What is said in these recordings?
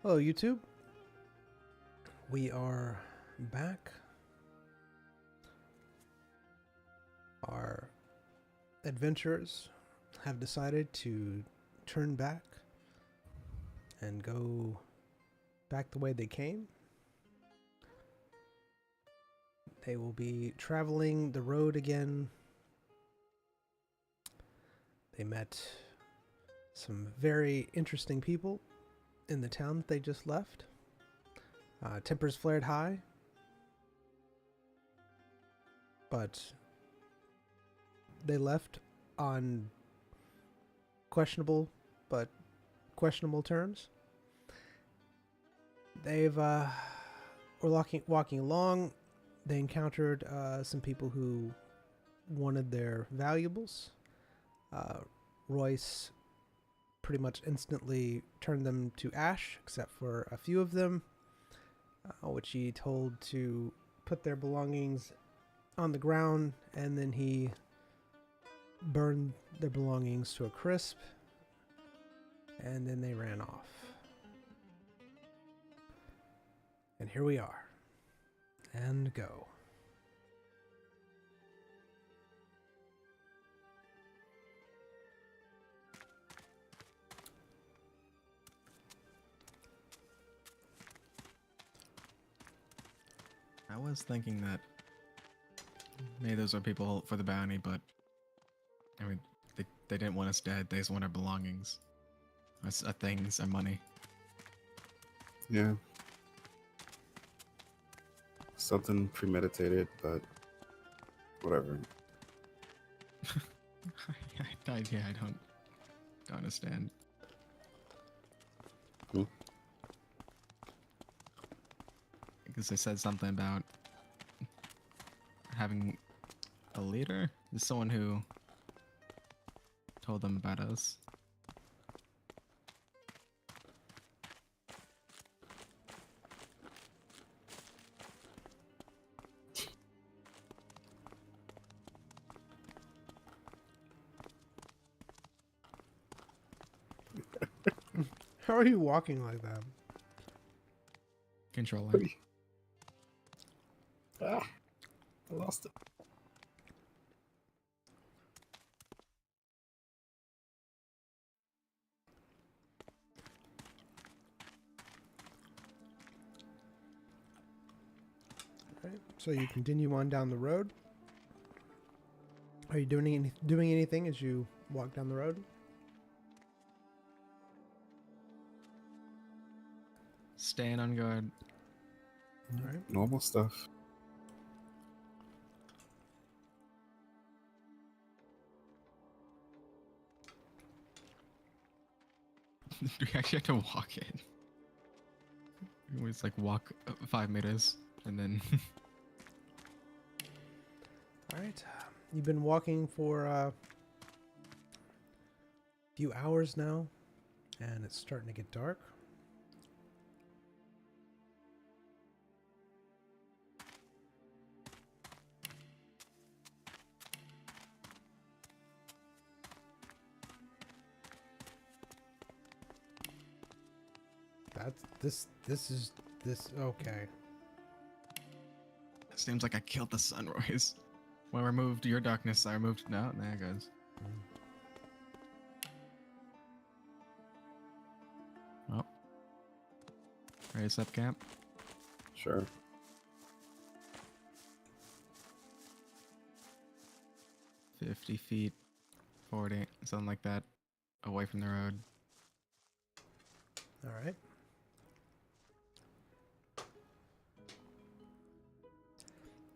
Hello, YouTube. We are back. Our adventurers have decided to turn back and go back the way they came. They will be traveling the road again. They met some very interesting people in the town that they just left. Tempers flared high, but they left on questionable terms. They've were walking along. They encountered some people who wanted their valuables. Royce pretty much instantly turned them to ash, except for a few of them, which he told to put their belongings on the ground, and then he burned their belongings to a crisp, and then they ran off. And here we are. And go. I was thinking that maybe those are people for the bounty, but I mean, they didn't want us dead. They just want our belongings, our things, our money. Yeah. Something premeditated, but whatever. I don't understand. Because they said something about having a leader. There's someone who told them about us. How are you walking like that? Controller. Ah, I lost it. Right. So you continue on down the road. Are you doing anything as you walk down the road? Staying on guard. All right. Normal stuff. Do we actually have to walk in? We just like walk 5 meters and then. All right. You've been walking for a few hours now, and it's starting to get dark. This okay. Seems like I killed the sunrise. When I removed your darkness, I removed. No, there it goes. Oh. Raise up camp. Sure. $50 feet, 40, something like that, away from the road. All right.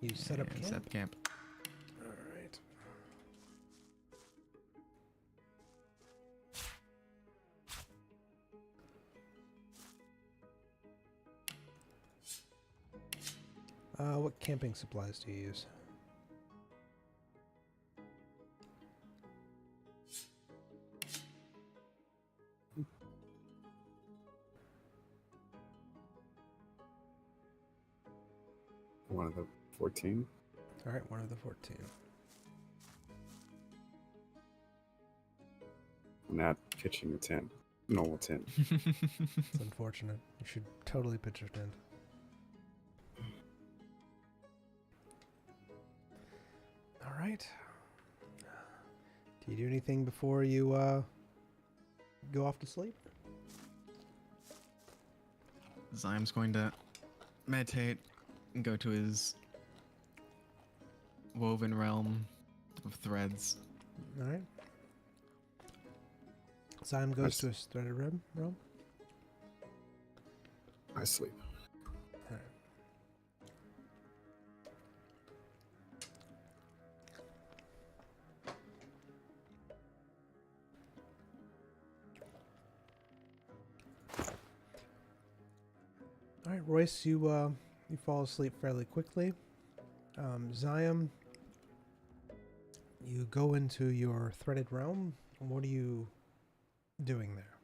You set up And camp. Set up camp. All right. What camping supplies do you use? One of the 14. All right, one of the 14. I'm not pitching a tent. normal tent. It's unfortunate. You should totally pitch your tent. All right. Do you do anything before you go off to sleep? Zym's going to meditate and go to his woven realm of threads. All right. Zyme goes to his threaded realm. I sleep. All right. All right, Royce, you fall asleep fairly quickly. Zyme, you go into your threaded realm. What are you doing there?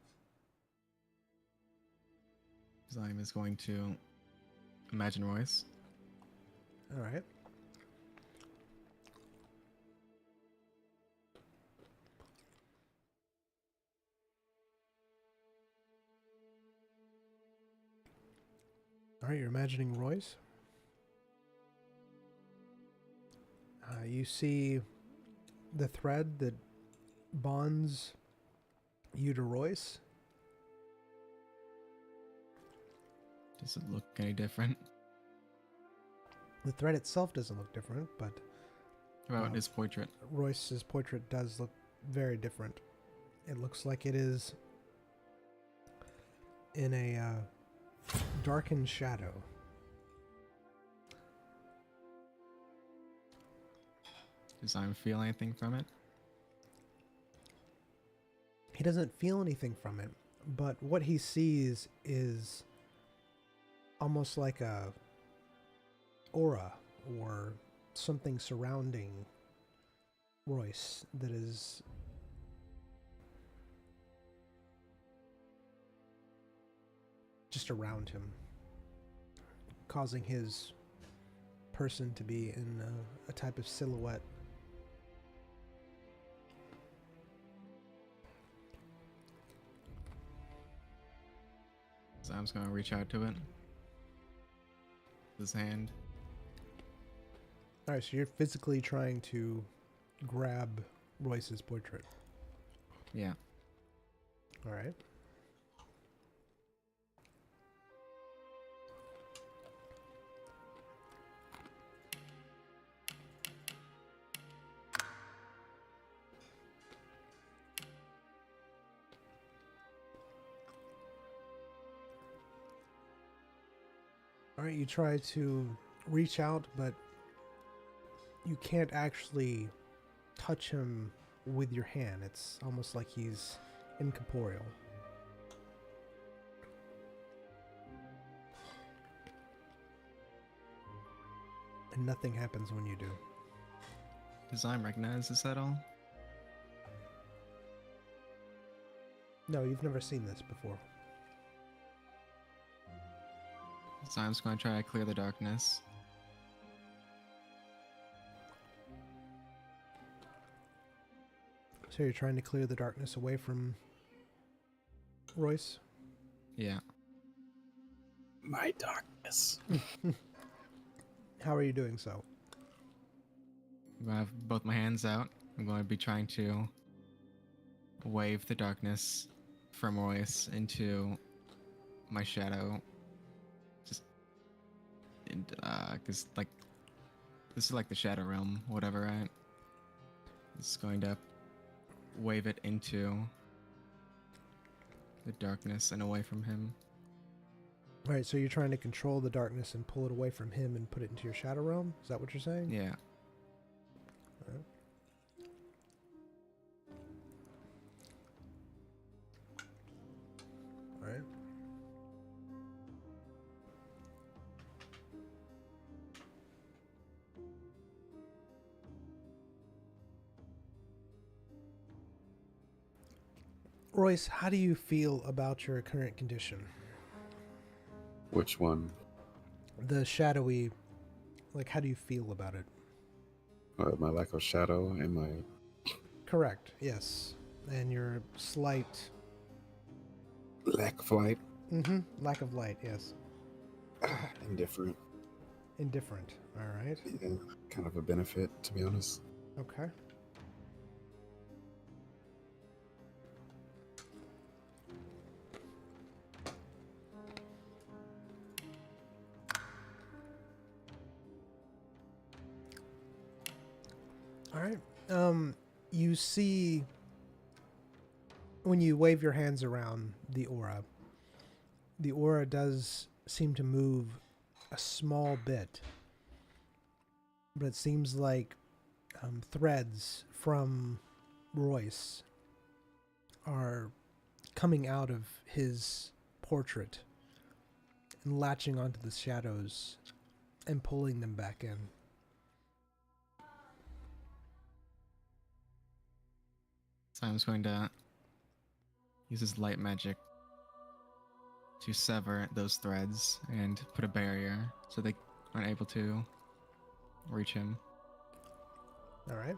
Zym is going to imagine Royce. All right. All right, you're imagining Royce. You see the thread that bonds you to Royce. Does it look any different? The thread itself doesn't look different, but How about his portrait? Royce's portrait does look very different. It looks like it is in a darkened shadow. Does Zym feel anything from it? He doesn't feel anything from it, but what he sees is almost like a aura or something surrounding Royce that is just around him, causing his person to be in a type of silhouette. Zym's going to reach out to it. His hand. All right, so you're physically trying to grab Royce's portrait. Yeah. All right. All right, you try to reach out, but you can't actually touch him with your hand. It's almost like he's incorporeal. And nothing happens when you do. Does Zym recognize this at all? No, you've never seen this before. Zym's going to try to clear the darkness. So you're trying to clear the darkness away from Royce? Yeah. My darkness. How are you doing so? I'm going to have both my hands out. I'm going to be trying to wave the darkness from Royce into my shadow. Just, because, like, this is like the shadow realm, whatever, right? It's going to wave it into the darkness and away from him. All right, so you're trying to control the darkness and pull it away from him and put it into your shadow realm? Is that what you're saying? Yeah. All right. All right. Royce, how do you feel about your current condition? Which one? The shadowy, like, how do you feel about it? My lack of shadow and my... Correct, yes. And your slight Lack of light. Mm-hmm. Lack of light, yes. Indifferent. Indifferent. All right. Yeah, kind of a benefit, to be honest. Okay. All right. You see when you wave your hands around the aura does seem to move a small bit, but it seems like threads from Royce are coming out of his portrait and latching onto the shadows and pulling them back in. Simon's going to use his light magic to sever those threads and put a barrier so they aren't able to reach him. All right.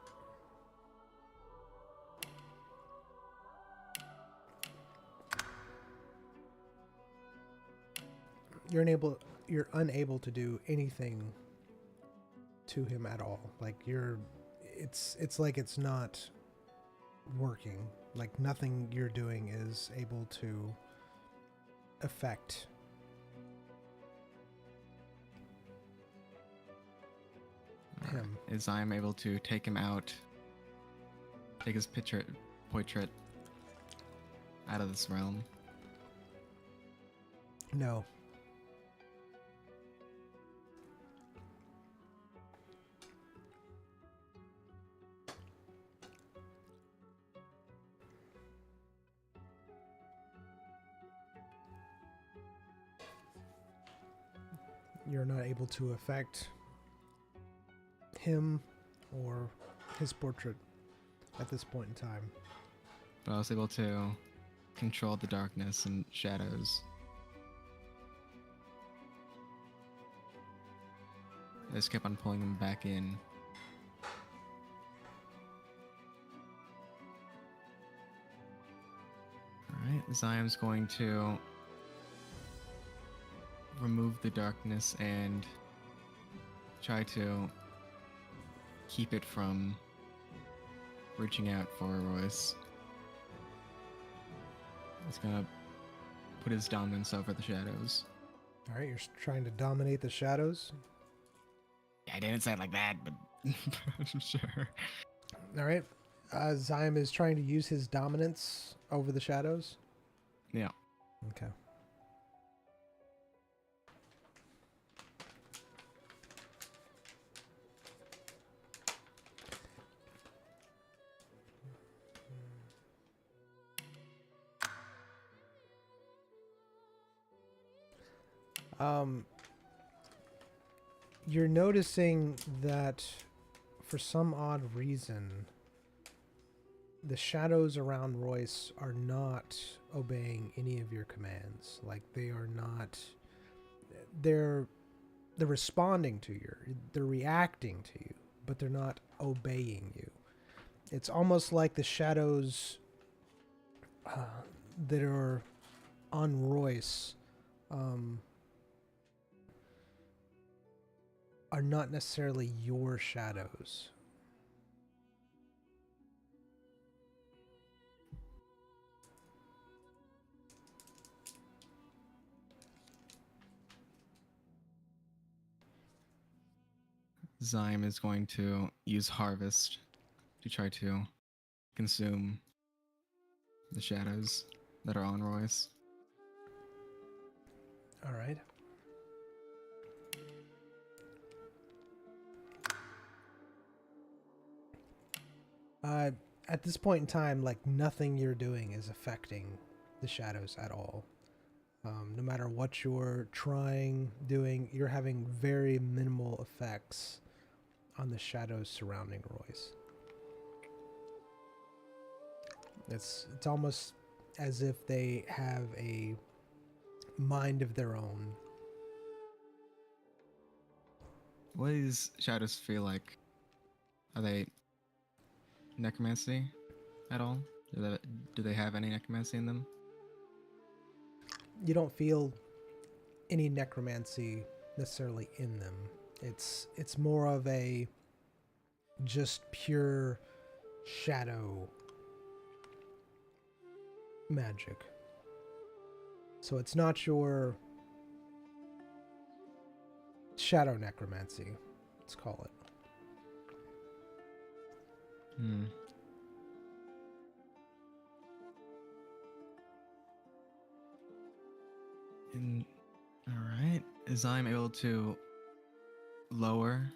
You're unable to do anything to him at all. Like it's like it's not working. Like nothing you're doing is able to affect him. Is I'm able to take him out, take his portrait out of this realm. No. You're not able to affect him or his portrait at this point in time. But I was able to control the darkness and shadows. I just kept on pulling them back in. Alright, Zion's going to remove the darkness and try to keep it from reaching out for Royce. He's gonna put his dominance over the shadows. All right, you're trying to dominate the shadows. Yeah, I didn't say it like that, but I'm sure. All right. Zyme is trying to use his dominance over the shadows. Yeah. Okay. You're noticing that for some odd reason, the shadows around Royce are not obeying any of your commands. Like they are not. They're responding to you. They're reacting to you, but they're not obeying you. It's almost like the shadows that are on Royce are not necessarily your shadows. Zyme is going to use Harvest to try to consume the shadows that are on Royce. All right. At this point in time, like nothing you're doing is affecting the shadows at all. No matter what you're doing, you're having very minimal effects on the shadows surrounding Royce. It's almost as if they have a mind of their own. What do these shadows feel like? Are they necromancy at all? Do they have any necromancy in them? you don't feel any necromancy necessarily in them. It's more of a just pure shadow magic. So it's not your shadow necromancy, let's call it. Hmm. All right. As I'm able to lower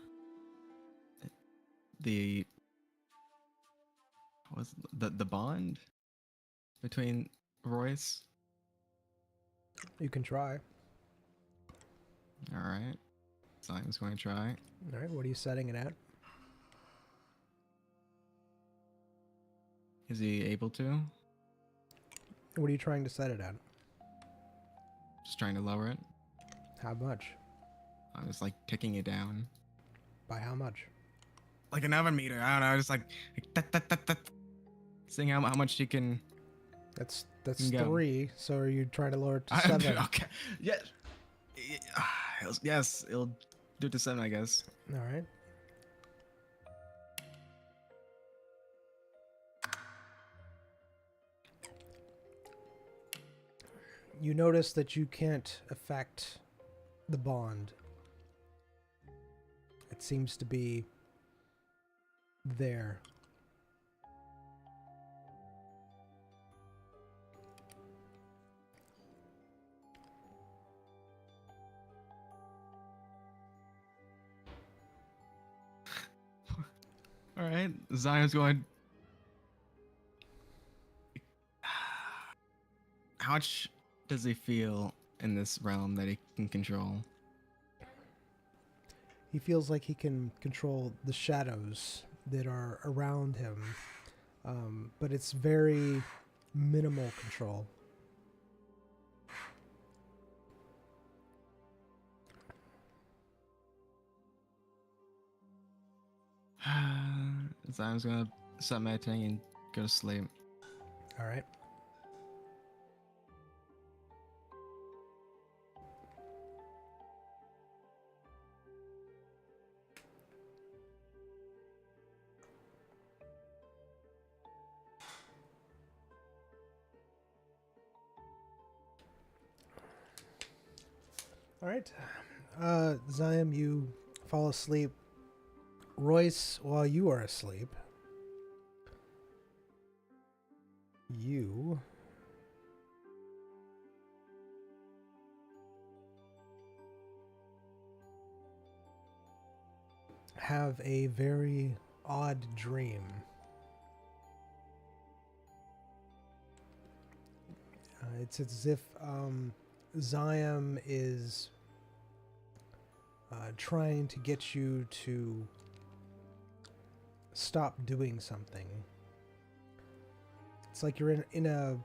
the what's the bond between Royce. You can try. All right. So I'm just going to try. All right, what are you setting it at? Is he able to? What are you trying to set it at? Just trying to lower it. How much? I'm just like ticking it down. By how much? Like an oven meter. I don't know. Just like seeing how much you can. That's Go. 3. So are you trying to lower it to 7? Okay. Yes. Yes. It'll do it to 7, I guess. All right. You notice that you can't affect the bond. It seems to be there. All right. Zion's going. How much does he feel in this realm that he can control? He feels like he can control the shadows that are around him, but it's very minimal control. Zion's gonna stop meditating and go to sleep. All right. All right. Zion, you fall asleep. Royce, while you are asleep, you have a very odd dream. It's as if Zion is trying to get you to stop doing something. It's like you're in a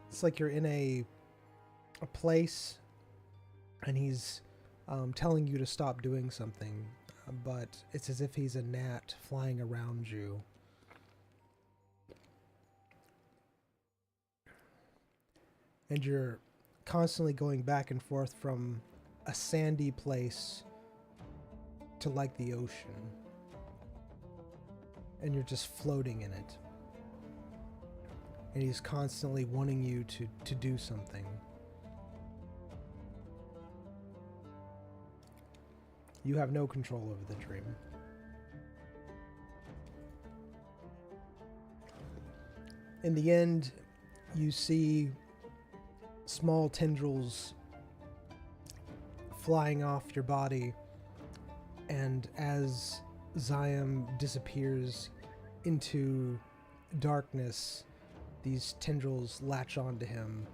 it's like you're in a place, and he's telling you to stop doing something, but it's as if he's a gnat flying around you. And you're constantly going back and forth from a sandy place to like the ocean. And you're just floating in it. And he's constantly wanting you to do something. You have no control over the dream. In the end, you see small tendrils flying off your body, and as Zion disappears into darkness, these tendrils latch onto him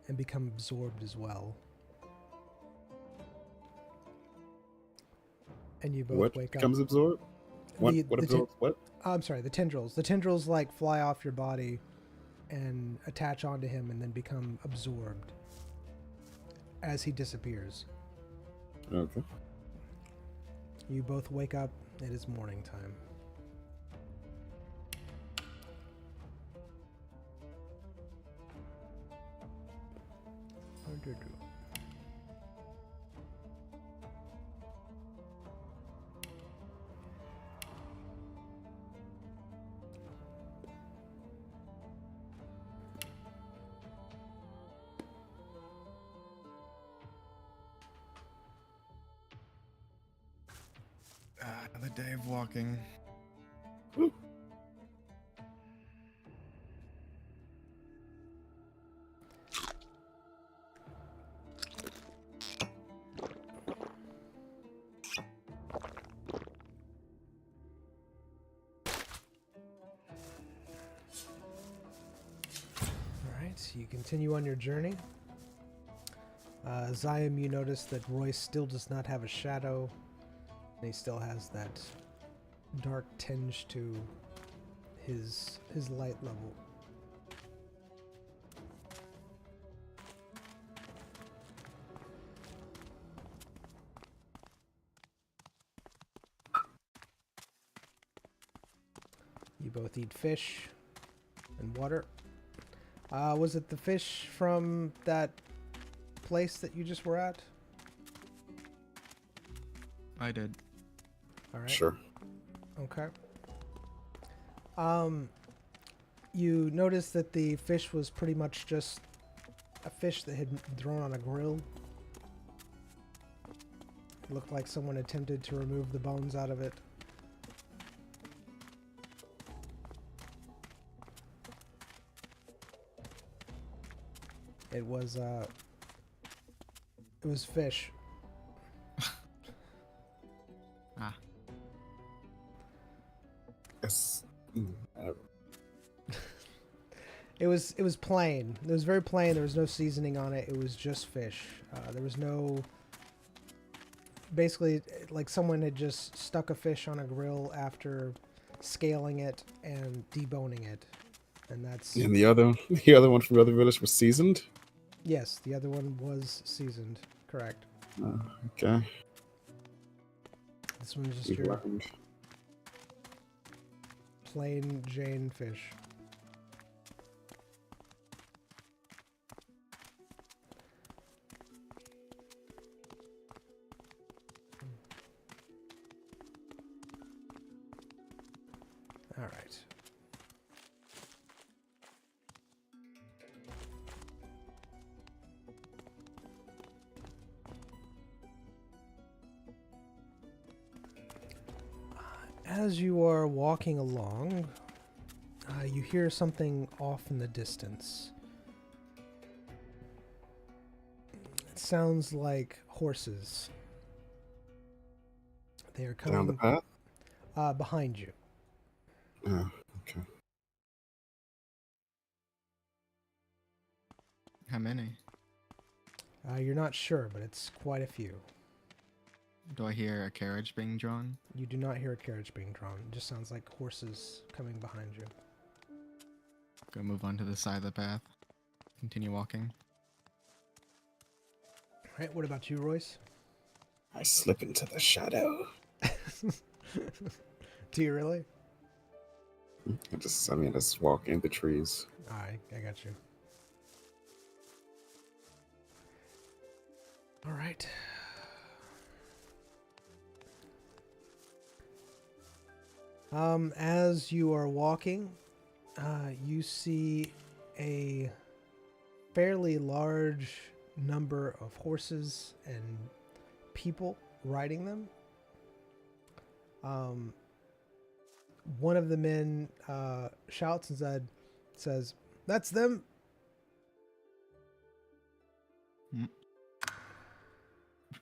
and become absorbed as well. And you both What wake becomes up. absorbed? What The absorbs what? I'm sorry, the tendrils. The tendrils like fly off your body and attach onto him and then become absorbed as he disappears. Okay. You both wake up. It is morning time. Another day of walking. Alright, you continue on your journey. Zion, you notice that Royce still does not have a shadow, and he still has that dark tinge to his light level. You both eat fish and water. Was it the fish from that place that you just were at? I did. All right. Sure. Okay. You noticed that the fish was pretty much just a fish that had been thrown on a grill. It looked like someone attempted to remove the bones out of it. It was fish. Ah. Yes. It was plain. It was very plain. There was no seasoning on it. It was just fish. There was no... Basically, like someone had just stuck a fish on a grill after scaling it and deboning it. And that's... And the other one from the other village was seasoned? Yes, the other one was seasoned. Correct. Okay. This one's just We've your learned. plain Jane fish. All right. As you are walking along, you hear something off in the distance. It sounds like horses. They are Down the coming path? behind you. Oh, okay. How many? You're not sure, but it's quite a few. Do I hear a carriage being drawn? You do not hear a carriage being drawn. It just sounds like horses coming behind you. Go move on to the side of the path. Continue walking. All right, what about you, Royce? I slip into the shadow. Do you really? I just walk in the trees. Alright, I got you. Alright. As you are walking, you see a fairly large number of horses and people riding them. One of the men shouts and says, "That's them." What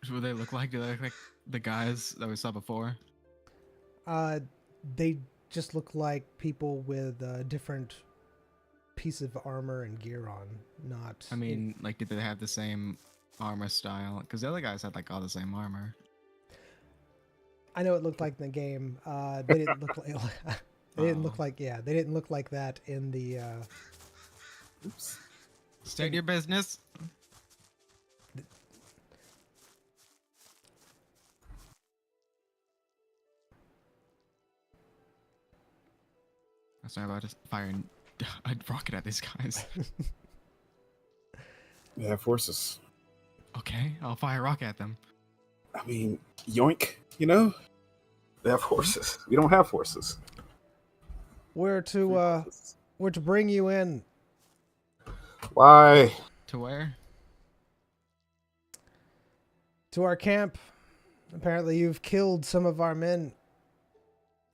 do they look like? Do they look like the guys that we saw before? They just look like people with different piece of armor and gear on. Not. I mean, like, did they have the same armor style? Because the other guys had like all the same armor. I know it looked like in the game. They didn't look like. They didn't look like. Yeah, they didn't look like that in the. Oops. State your business. I was about to fire a rocket at these guys. They have horses. Okay, I'll fire a rock at them. I mean, yoink, you know? They have horses. We don't have horses. We're Three to horses. bring you in. Why? To where? To our camp. Apparently you've killed some of our men.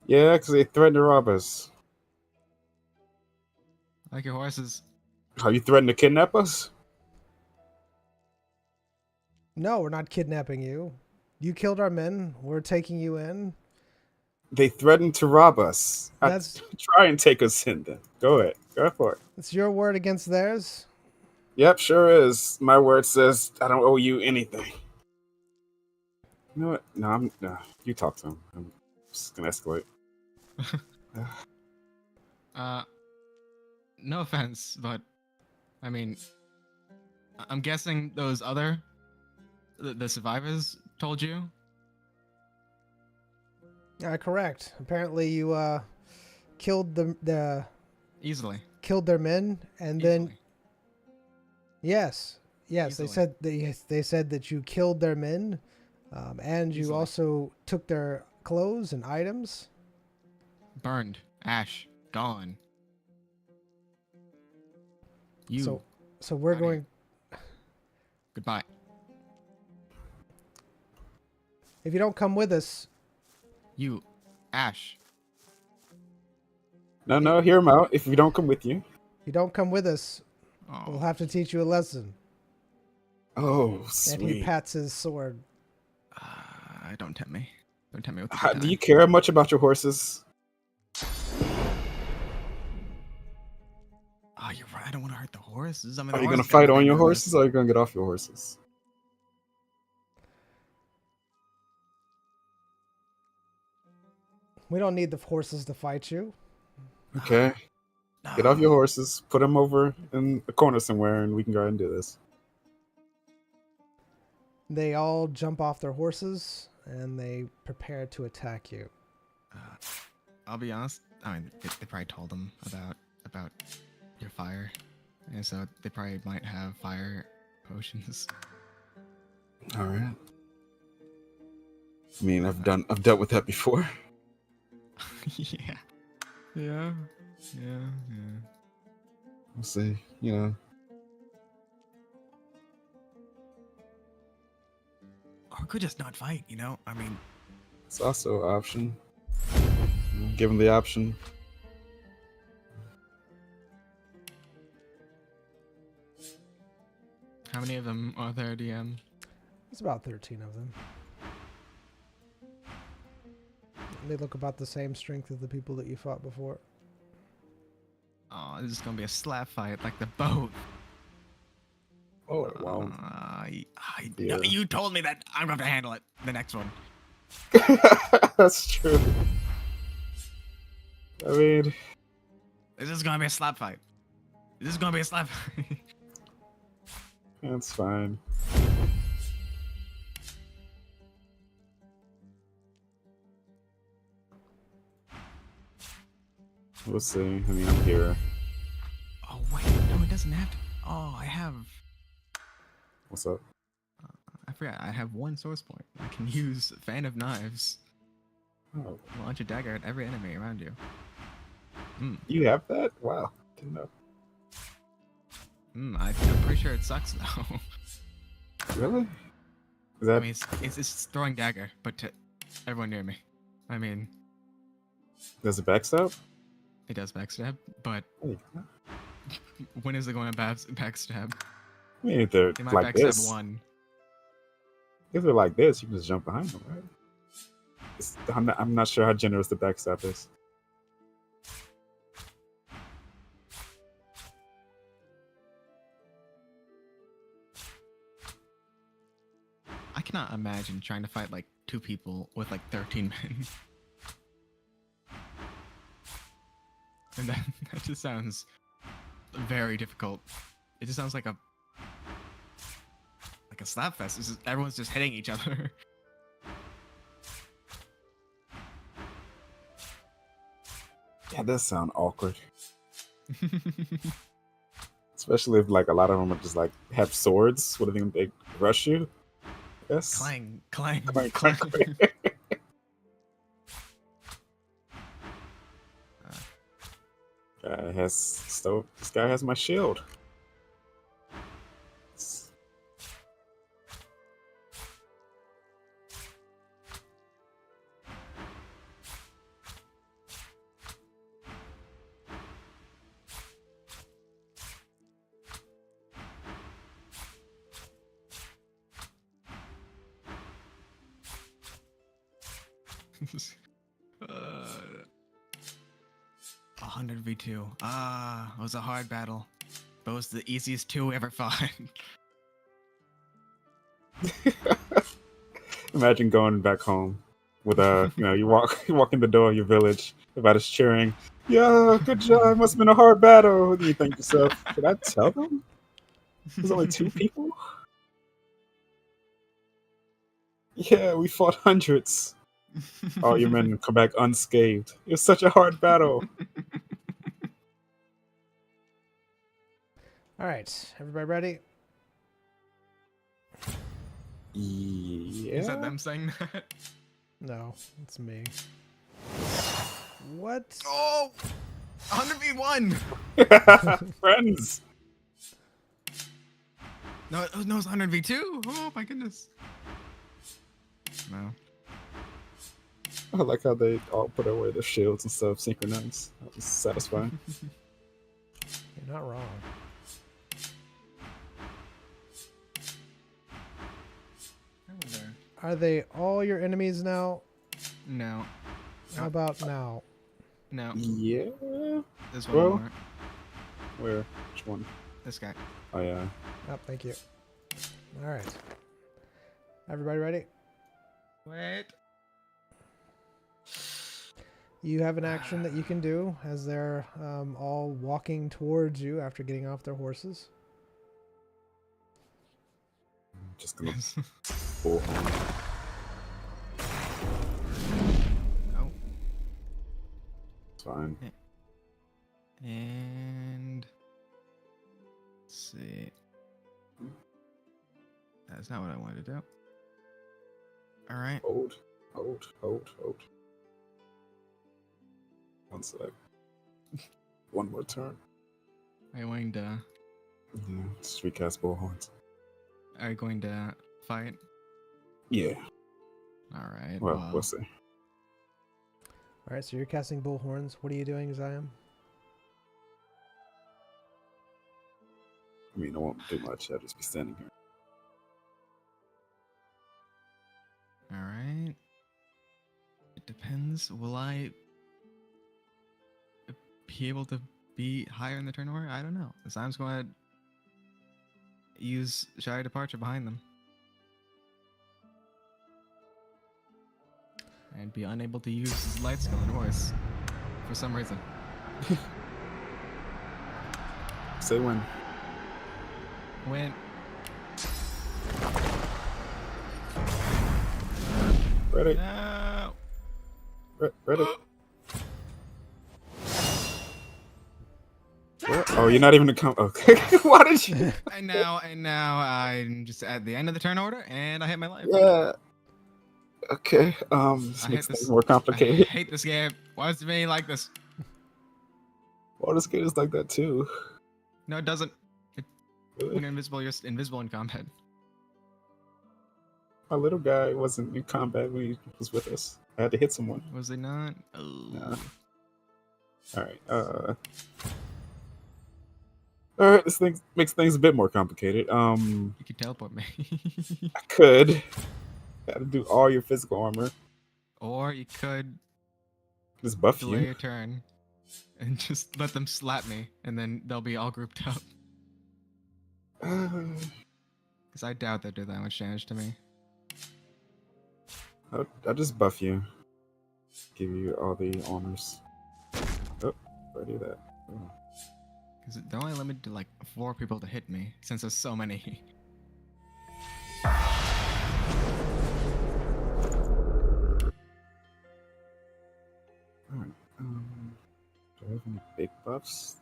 Yeah, because they threatened to rob us. I like your horses. Are you threatening to kidnap us? No, we're not kidnapping you. You killed our men. We're taking you in. They threatened to rob us. That's Try and take us in then. Go ahead. Go for it. it's your word against theirs. Yep, sure is. My word says I don't owe you anything. You know what? No, you talk to him. I'm just gonna escalate. No offense, but I mean, I'm guessing those other the survivors told you. Correct. Apparently you killed Easily. killed their men, and then Easily. yes, Easily. they said that you killed their men, and you Easily. also took their clothes and items. Burned. Ash. Gone. You. So we're Out of here. going. Goodbye. If you don't come with us, You. Ash. No, hear him out. If we don't come with you. you don't come with us, Oh. we'll have to teach you a lesson. Oh, And he sweet. pats his sword. Don't tempt me. Don't tempt me with the Do good you time. care much about your horses? Oh, you're right. I don't want to hurt the horses. I mean, Are the you gonna horses gotta fight be on your nervous. horses or are you gonna get off your horses? We don't need the horses to fight you. Okay. Get off your horses, put them over in the corner somewhere, and we can go ahead and do this. They all jump off their horses and they prepare to attack you. I'll be honest. I mean, they probably told them about your fire, and so they probably might have fire potions. All right. I mean, I've dealt with that before. Yeah. Yeah. We'll see. You know, Or we could just not fight. You know. I mean, it's also an option. Give them the option. how many of them are there, DM? There's about 13 of them. They look about the same strength as the people that you fought before. Oh, this is gonna be a slap fight like the boat. Oh, wow. No, Yeah. you told me that I'm gonna have to handle it. The next one. That's true. I mean, This is gonna be a slap fight. This is gonna be a slap fight. that's fine. We'll see. I mean, I'm here. Oh wait, no, it doesn't have to. Oh, I have. What's up? I forgot. I have one source point. I can use Fan of Knives. Oh, Launch a dagger at every enemy around you. you have that? Wow. Didn't know. I'm pretty sure it sucks though. Really? Is I that mean, it's throwing dagger, but to everyone near me. I mean, does it backstab? it does backstab, but Hey, when is it going to backstab? I mean, if they're It might like backstab this, one. if they're like this, you can just jump behind them, right? I'm not sure how generous the backstab is. I cannot imagine trying to fight like 2 people with like 13 men. And that just sounds very difficult. It just sounds like a slap fest. It's just, everyone's just hitting each other. Yeah, it does sound awkward. It's Especially if like a lot of them are just like have swords. What do you think they rush you? Yes. Clang, clang, Clang, clang. clang, clang. Guy has This guy has my shield. uh, 100v2. Ah, it was a hard battle. But it was the easiest 2 we ever fought. Imagine going back home with you walk in the door of your village, everybody's cheering. Yeah, good job. Must have been a hard battle. And you think to yourself, should I tell them? There's only 2 people. Yeah, we fought hundreds. All your men come back unscathed. It was such a hard battle. All right, everybody ready? Yeah. Is that them saying that? No, it's me. What? Oh! 100v1! Friends. No, it's 100v2! Oh my goodness. No. I like how they all put away their shields and stuff synchronized. That was satisfying. You're not wrong. Are they all your enemies now? No. How about now? No. Yeah. There's one Well- more. Where? Which one? This guy. Oh yeah. Oh, thank you. All right. Everybody ready? Wait. You have an action that you can do as they're all walking towards you after getting off their horses. I'm just gonna pull home. Oh. It's fine. And let's see. That's not what I wanted to do. All right. Hold. One sec. One more turn. Are you going to? Yeah. Street cast bullhorns. Are you going to fight? Yeah. All right. Well, we'll see. All right, so you're casting bullhorns. What are you doing, Zion? I mean, I won't do much. I'll just be standing here. All right. It depends. Will I be able to be higher in the turn order? I don't know. Zion's going to use Shy Departure behind them. And be unable to use his light skill and voice for some reason. Say when. When Ready? no. Ready? What? Oh, you're not even a Okay. Why did you? And now I'm just at the end of the turn order, and I hit my life. Yeah. Okay. This I makes hate things this. more I complicated. hate this game. Why is it being like this? Well, this game is like that too. No, it doesn't. When Really? you're invisible, you're invisible in combat. My little guy wasn't in combat when he was with us. I had to hit someone. Was he not? Oh. Nah. All right. All right. This thing makes things a bit more complicated. You can teleport me. I could. Got to do all your physical armor. Or you could Just buff delay you. your turn and just let them slap me, and then they'll be all grouped up. Because I doubt they'll do that much damage to me. I'll just buff you. Give you all the armors. Oh, I do that. Oh. Because they're only limited to like 4 people to hit me, since there's so many. Alright. Do I have any big buffs?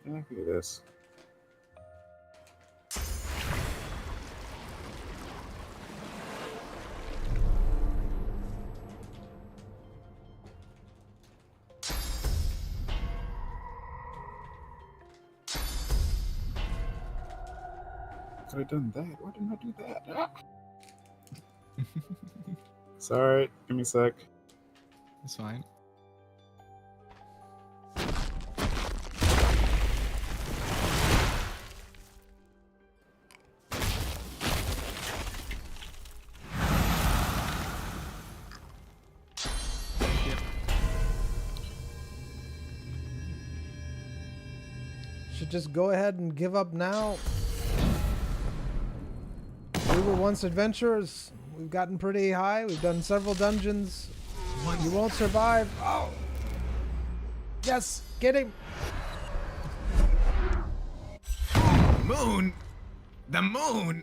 Yeah, I can do this. Could have done that. Why didn't I do that? Ah! Sorry, give me a sec. It's fine. Should just go ahead and give up now. We were once adventurers. We've gotten pretty high. We've done several dungeons. You won't survive. Oh! Yes! Get him! Moon? The moon?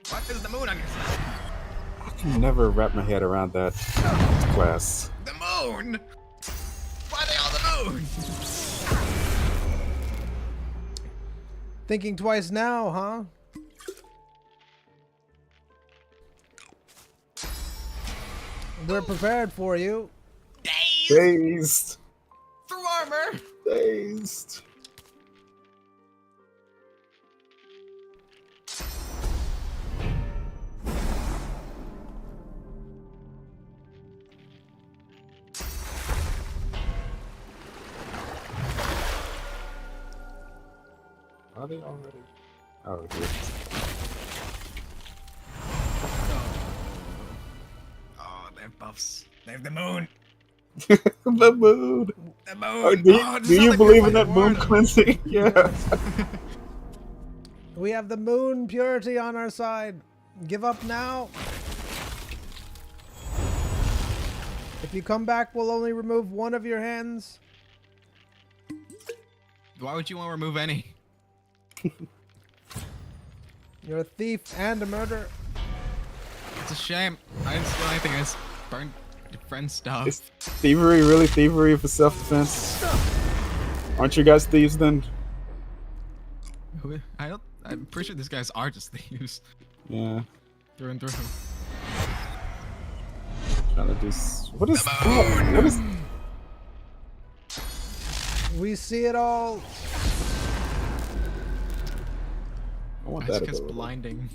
What is the moon on your side? I can never wrap my head around that class. The moon? Why are they all the moon? Thinking twice now, huh? We're prepared for you. Dazed! Dazed! Through armor! Dazed! Are they already? Oh, here. Oh, they have buffs. They have the moon. The moon! The moon. Oh, do this do sounds you like believe we're in that fighting moon war. cleansing? Yeah. We have the moon purity on our side. Give up now. If you come back, we'll only remove one of your hands. Why would you want to remove any? You're a thief and a murderer. It's a shame. I didn't steal anything. I just burned your friend's stuff. Is thievery really thievery for self-defense? Aren't you guys thieves then? I'm pretty sure these guys are just thieves. Yeah. Through and through. Trying to do. What is The that? moon! What is? We see it all. I want That's that because ability. blinding.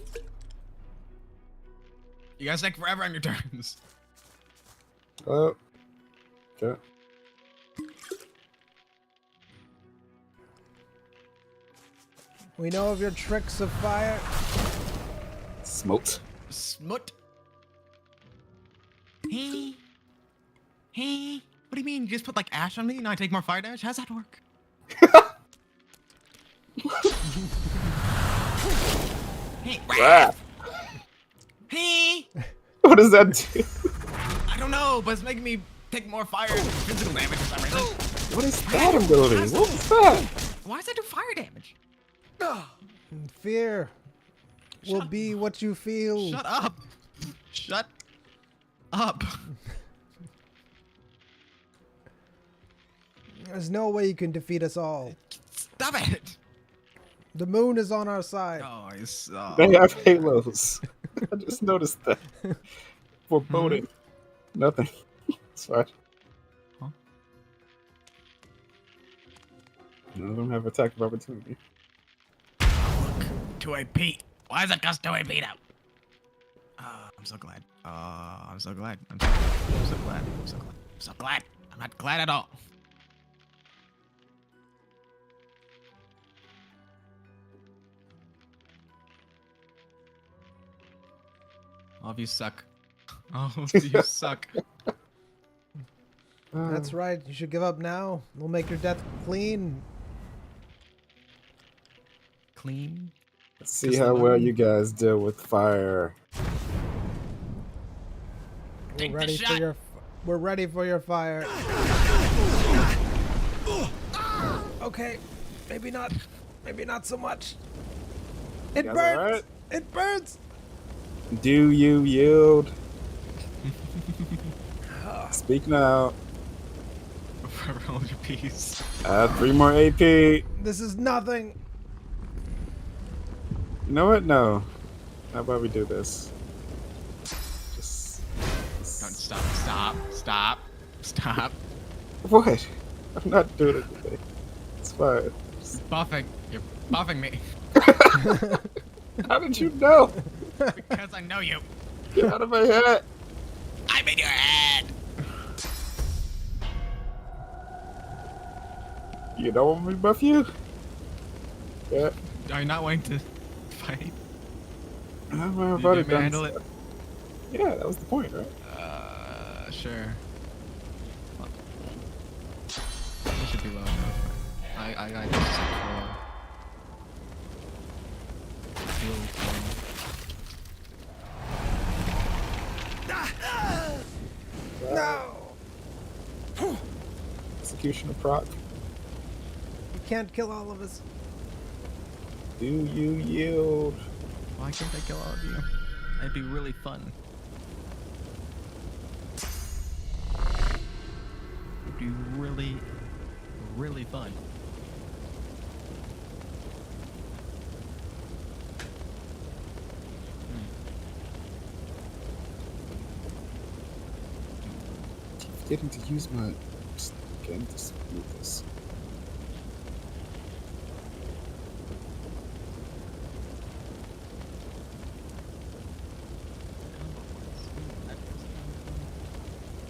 You guys take forever on your turns. Oh. Okay. We know of your tricks of fire. Smoked. Smut. Hey. Hey. What do you mean? You just put like ash on me and I take more fire damage? How's that work? Hey. Ah, Hey. what does that do? I don't know, but it's making me take more fire physical damage for some reason. What is that ability? What was that? Why does that do fire damage? Fear will Shut- be what you feel. Shut up. Shut up. There's no way you can defeat us all. Stop it. The moon is on our side. Oh, it's, They have halos. I just noticed that. Foreboding. Nothing. It's fine. Huh? None of them have attack of opportunity. 2AP. Why is it cost 2AP now? I'm so glad. I'm so glad. I'm so glad. I'm so glad. I'm so glad. I'm so glad. I'm not glad at all. All of you suck. All of you suck. That's right. You should give up now. We'll make your death clean. Clean. Let's see how well you guys deal with fire. Take We're the ready for shot. your. We're ready for your fire. Okay, maybe not. Maybe not so much. It guys burns. alright? It burns. Do you yield? Speak now. Hold your peace. Add 3 more AP. You This is nothing. know what? No. How about we do this? Just. Don't stop. What? I'm not doing it today. It's fine. Buffing. You're buffing me. How did you know? Because I know you. Get out of my head. I'm in your head. You don't want me to buff you? Yeah. Are you not wanting to fight? I'm Did about you it done. handle it? Yeah, that was the point, right? Sure. Well, it should be low enough. I just said No. Executioner proc. You can't kill all of us. Do you yield? Why can't I kill all of you? That'd be really fun. It'd be really, really fun. Getting to use my. Just getting to move this.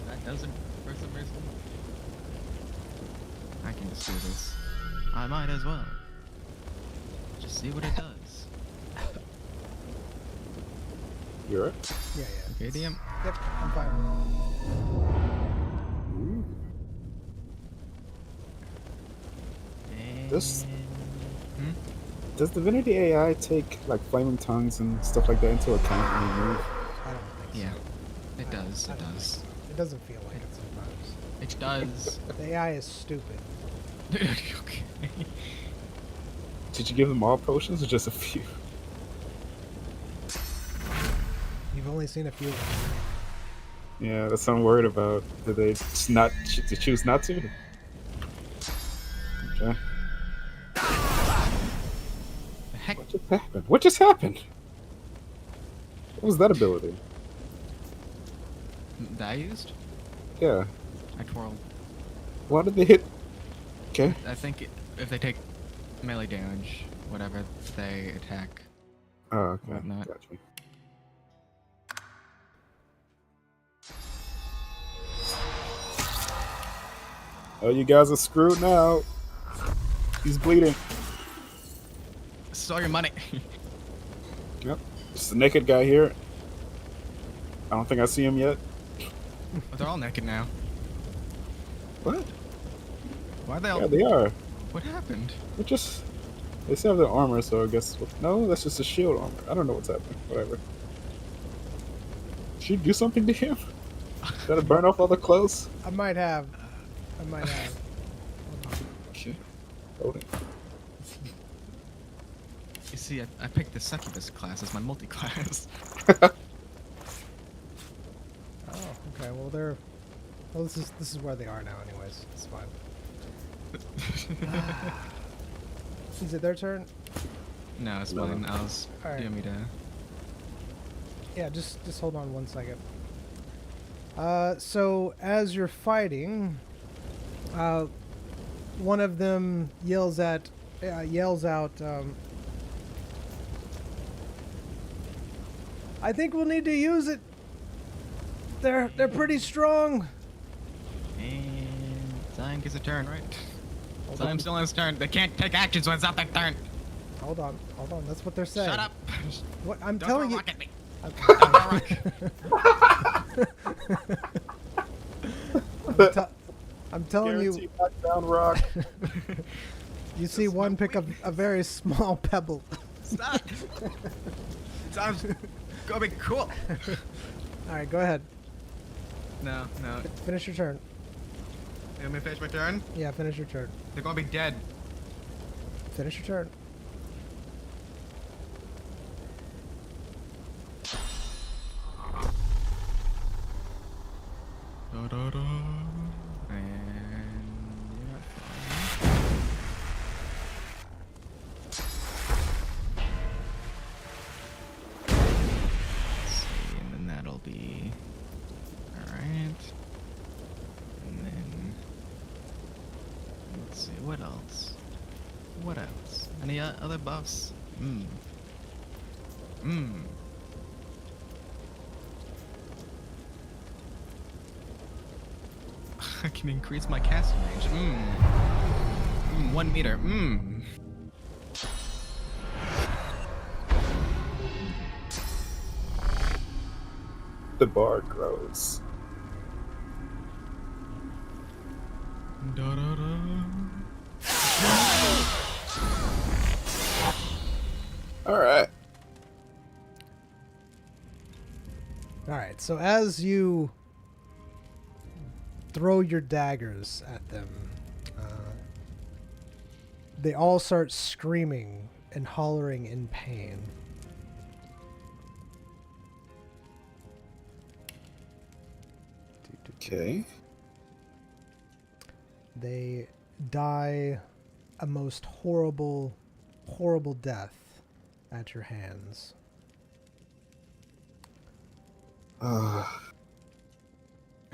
That doesn't, for some reason. I can just do this. I might as well. Just see what it does. You alright? Yeah. Okay, DM. Yep, I'm fine. Ooh. This- Hmm? Does Divinity AI take like flaming tongues and stuff like that into account when you move? I don't think so. Yeah, it does. I It don't does. think so. It doesn't feel like it sometimes. It does. The AI is stupid. Okay. Did you give them all potions or just a few? You've only seen a few of them. Yeah, that's what I'm worried about. Did they just not to choose not to? Okay. The heck? What just happened? What just happened? What was that ability? That I used? Yeah. I twirled. Why did they hit? Okay. I think if they take melee damage, whatever they attack. Oh, okay. Whatnot. Gotcha. Oh, you guys are screwed now. He's bleeding. This is all your money. Yep. Just a naked guy here. I don't think I see him yet. But they're all naked now. What? Why are they all? Yeah, they are. What happened? They just. They still have their armor, so I guess. No, that's just a shield armor. I don't know what's happening. Whatever. Should you do something to him? Gotta burn off all the clothes? I might have. Okay. Loading. You see, I picked the succubus class as my multi-class. Oh, okay. Well, they're. Well, this is where they are now, anyways. It's fine. Is it their turn? No, it's No. fine. I was. Alright. Do you want me to? Yeah, just hold on one second. So as you're fighting, one of them yells out, I think we'll need to use it. They're pretty strong. And Zion gets a turn, right? Hold Zion's on. still on his turn. They can't take actions when it's not their turn. Hold on. That's what they're saying. Shut up. What I'm Don't telling throw a you. rock at me. Okay. I'm telling you. Guaranteed knockdown rock. You see one pick up a very small pebble. Stop. Sounds gonna be cool. All right, go ahead. No. Finish your turn. You want me to finish my turn? Yeah, finish your turn. They're gonna be dead. Finish your turn. And What else? Any other buffs? Hmm. Hmm. I can increase my casting range. 1 meter. The bar grows. Da, da, da. All right. All right. So as you throw your daggers at them, they all start screaming and hollering in pain. Okay. They die a most horrible, horrible death at your hands.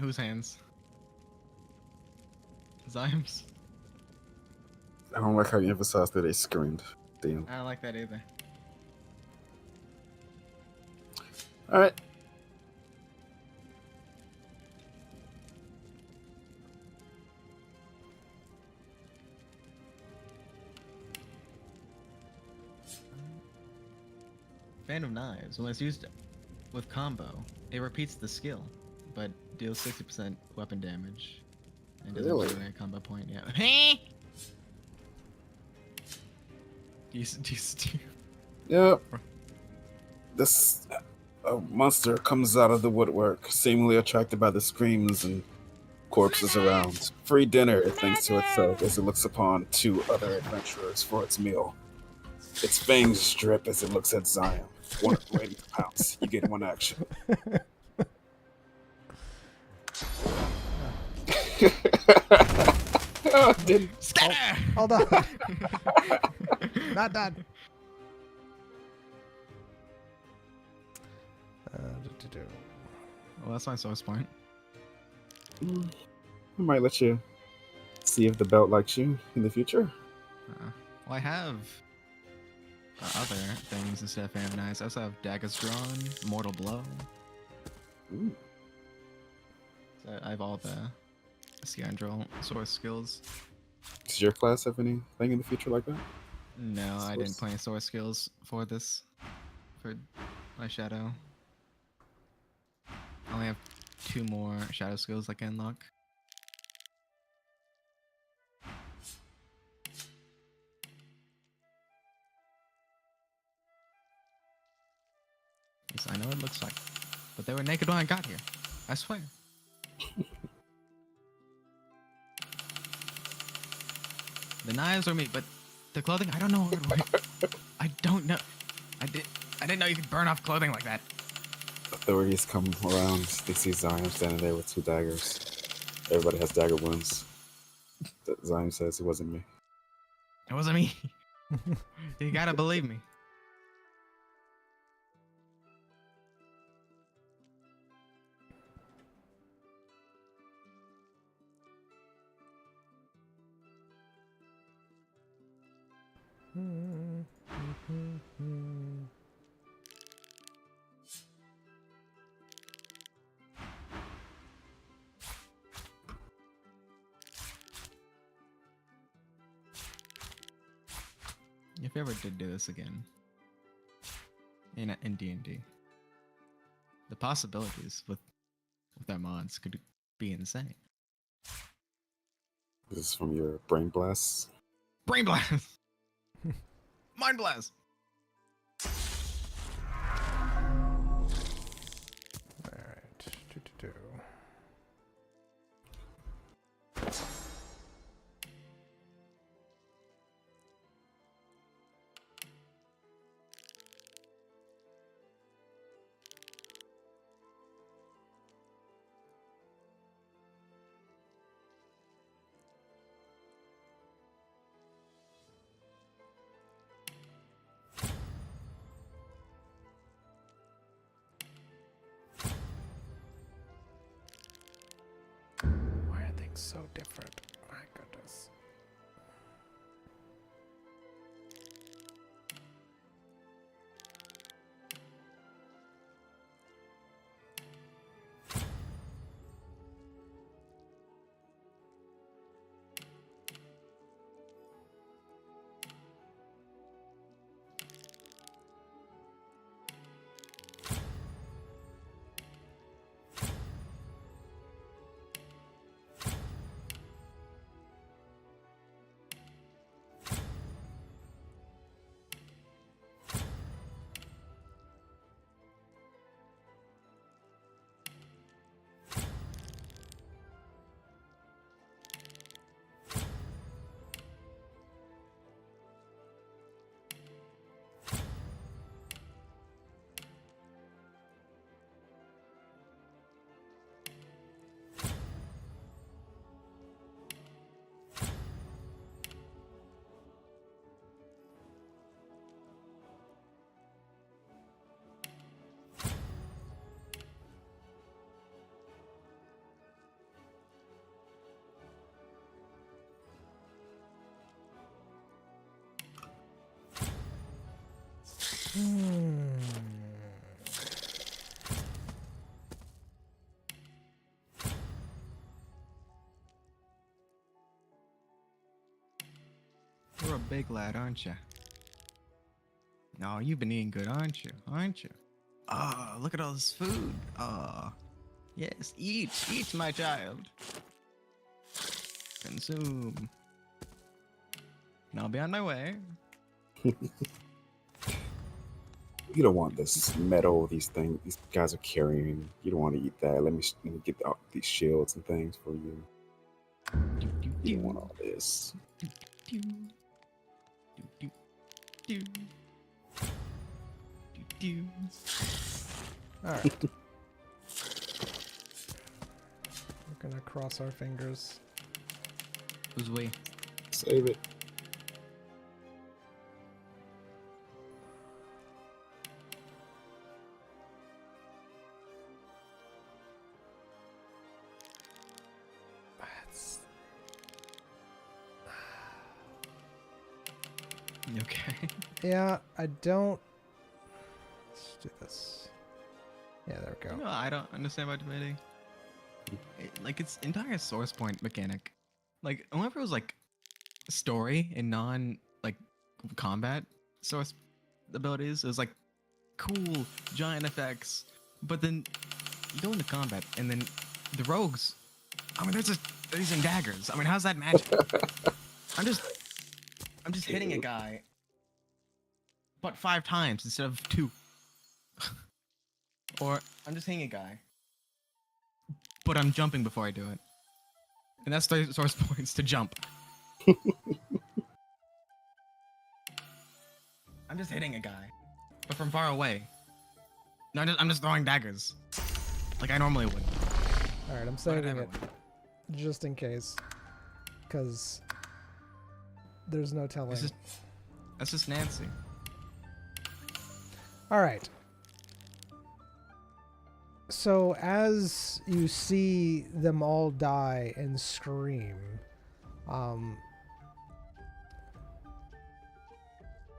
Whose hands? Zyme's? I don't like how you emphasized that they screamed. Damn. I don't like that either. All right. Fan of Knives, when it's used with combo, it repeats the skill, but deals 60% weapon damage. And doesn't Really? generate a combo point, yeah. do you Yep. This monster comes out of the woodwork, seemingly attracted by the screams and corpses around. Free dinner, it thinks to itself as it looks upon 2 other adventurers for its meal. Its fangs drip as it looks at Zion. One waiting to pounce. You get 1 action. Oh, didn't. Scatter! Hold on. Not done. Well, that's my source point. I might let you see if the belt likes you in the future. Well, I have other things instead of Fan of Knives. I also have Daggers Drawn, Mortal Blow. Ooh. So I have all the Scoundrel source skills. Does your class have anything in the future like that? No, I didn't Source. play any source skills for this. For my Shadow. I only have 2 more Shadow skills I can unlock. Yes, I know what it looks like. But they were naked when I got here. I swear. The knives are me, but the clothing, I don't know. I don't know. I didn't know you could burn off clothing like that. Authorities come around. They see Zion standing there with 2 daggers. Everybody has dagger wounds. Zion says it wasn't me. It wasn't me. You gotta believe me. If you ever did do this again in D&D, the possibilities with our mods could be insane. This is from your brain blasts. Brain blast, mind blast. All right. Why are things so different? My goodness. You're a big lad, aren't you? No, you've been eating good, aren't you? Aren't you? Oh, look at all this food. Oh, yes, eat, my child. Consume. And I'll be on my way. You don't want this metal these guys are carrying. You don't want to eat that. Let me get these shields and things for you. You don't want all this. Alright. We're gonna cross our fingers. Who's we? Save it. You okay? Yeah, I don't. Let's do this. Yeah, there we go. No, I don't understand about divinity. Like its entire source point mechanic. Like, whenever it was like story and non like combat source abilities, it was like cool giant effects. But then you go into combat and then the rogues. I mean, they're using daggers. I mean, how's that magic? I'm just hitting a guy, but 5 times instead of 2. Or I'm just hitting a guy, but I'm jumping before I do it. And that's 3 source points to jump. I'm just hitting a guy, but from far away. No, I'm just throwing daggers, like I normally would. Alright, I'm saving it just in case, because there's no telling. That's just Nancy. Alright. So as you see them all die and scream,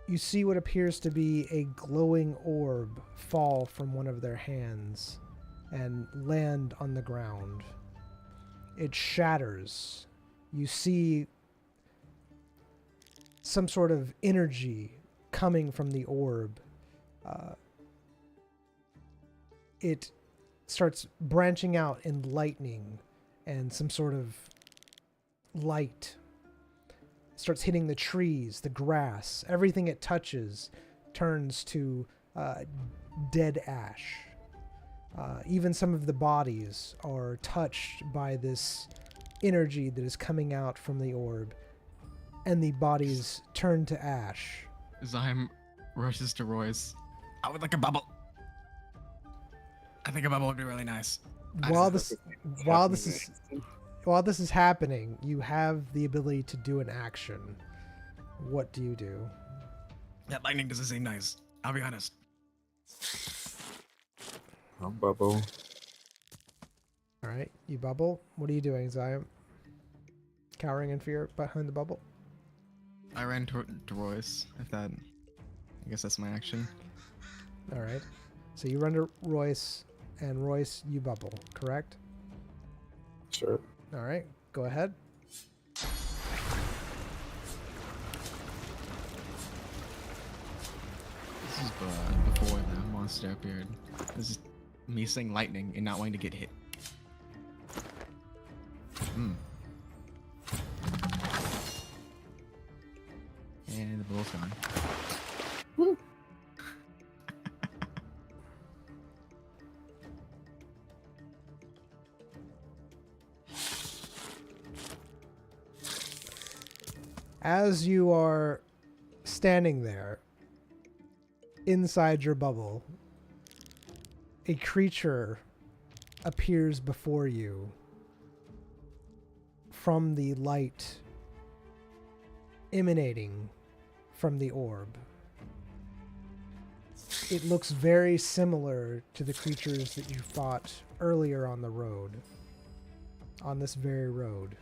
you see what appears to be a glowing orb fall from one of their hands and land on the ground. It shatters. You see some sort of energy coming from the orb. It starts branching out in lightning and some sort of light. It starts hitting the trees, the grass. Everything it touches turns to dead ash. Even some of the bodies are touched by this energy that is coming out from the orb, and the bodies turn to ash. Zyme rushes to Royce. I would like a bubble. I think a bubble would be really nice. While this is happening, you have the ability to do an action. What do you do? That lightning doesn't seem nice. I'll be honest. I'll bubble. All right, you bubble. What are you doing, Zyme? Cowering in fear behind the bubble? I ran to Royce. I guess that's my action. All right. So you run to Royce, and Royce, you bubble, correct? Sure. All right, go ahead. This is before the monster appeared. This is me seeing lightning and not wanting to get hit. And the bull's gone. Woo. As you are standing there inside your bubble, a creature appears before you from the light emanating from the orb. It looks very similar to the creatures that you fought earlier on the road, on this very road.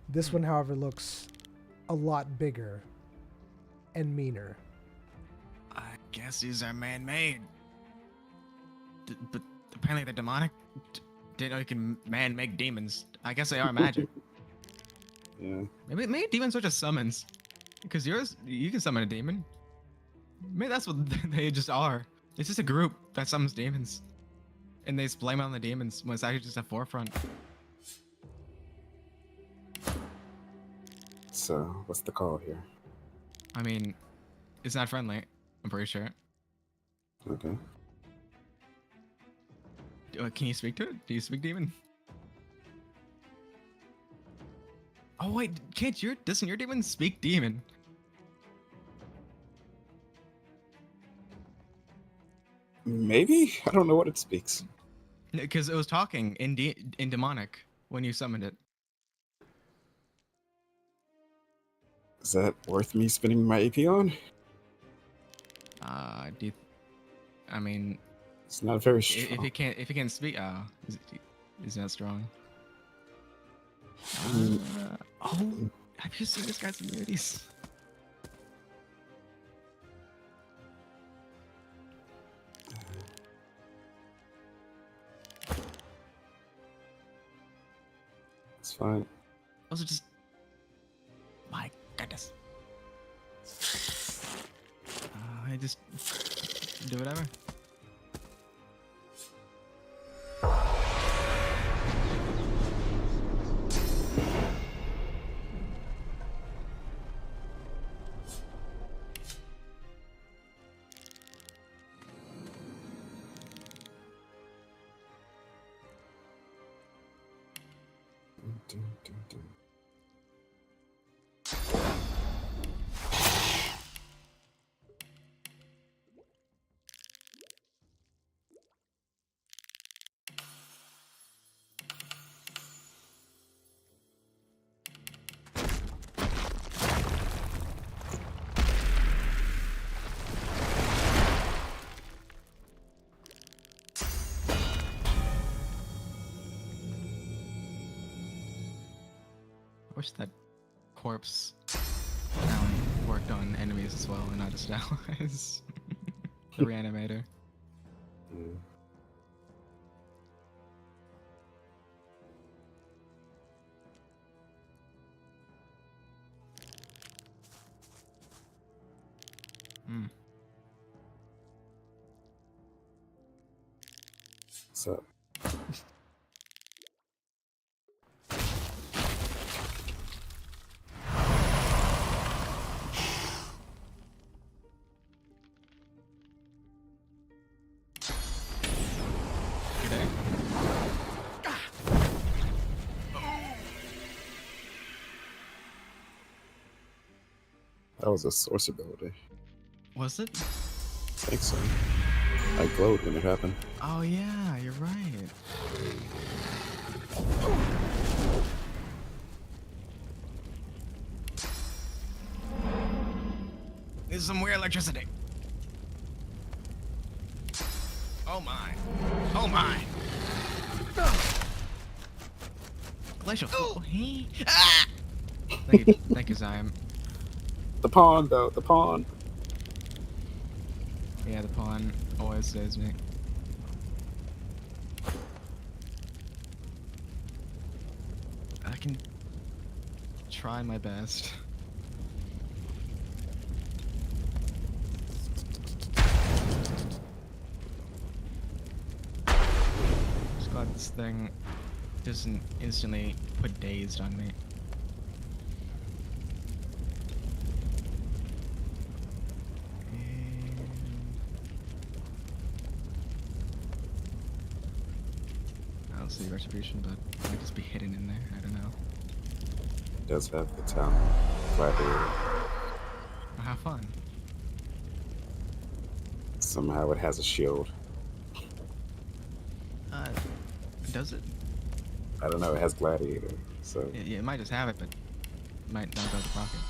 This one, however, looks a lot bigger and meaner. I guess these are man-made. But apparently they're demonic. Didn't know you can man-make demons. I guess they are magic. Yeah. Maybe demons are just summons. Because you can summon a demon. Maybe that's what they just are. It's just a group that summons demons. And they just blame it on the demons when it's actually just a forefront. So, what's the call here? I mean, it's not friendly. I'm pretty sure. Okay. Can you speak to it? Do you speak demon? Oh wait, doesn't your demon speak demon? Maybe? I don't know what it speaks. Because it was talking in demonic when you summoned it. Is that worth me spending my AP on? I mean, It's not very strong. if it can't speak, is that strong? Oh, have you seen this guy's immunities? It's fine. Also, just my goodness. I just do whatever. I wish that corpse worked on enemies as well and not just allies. The reanimator. Mm. Hmm. What's up? That was a source ability. Was it? I think so. I glowed when it happened. Oh yeah, you're right. This is some weird electricity. Oh my. Oh my. Glacial. Oh, hey. Ah! Thank you, Zion. The pawn, though. The pawn. Yeah, the pawn always saves me. I can try my best. Just glad this thing doesn't instantly put dazed on me. I don't see retribution, but it might just be hidden in there. I don't know. It does have the town gladiator. Well, have fun. Somehow it has a shield. Does it? I don't know. It has gladiator. So Yeah, it might just have it, but it might not go to pocket.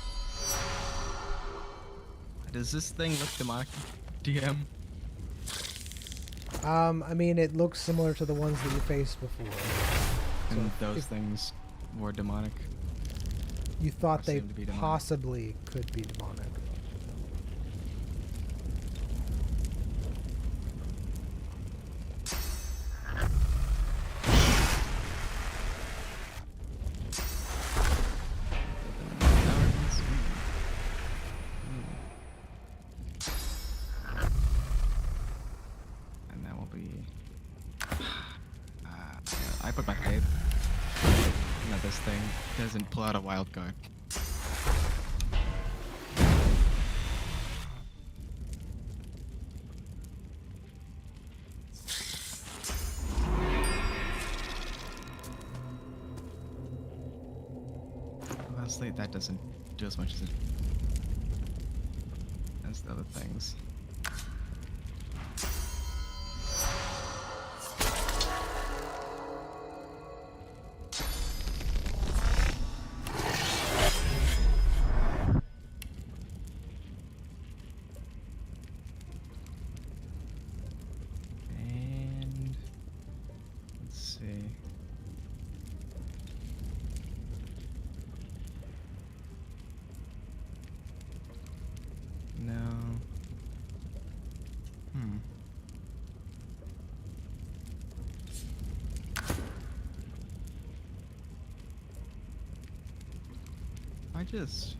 Does this thing look demonic, DM? I mean, it looks similar to the ones that you faced before. And So those if things were demonic. you thought or they seem to be demonic. possibly could be demonic. put my faith that this thing doesn't pull out a wild card. Honestly, that doesn't do as much as the other things. And let's see. No. I just...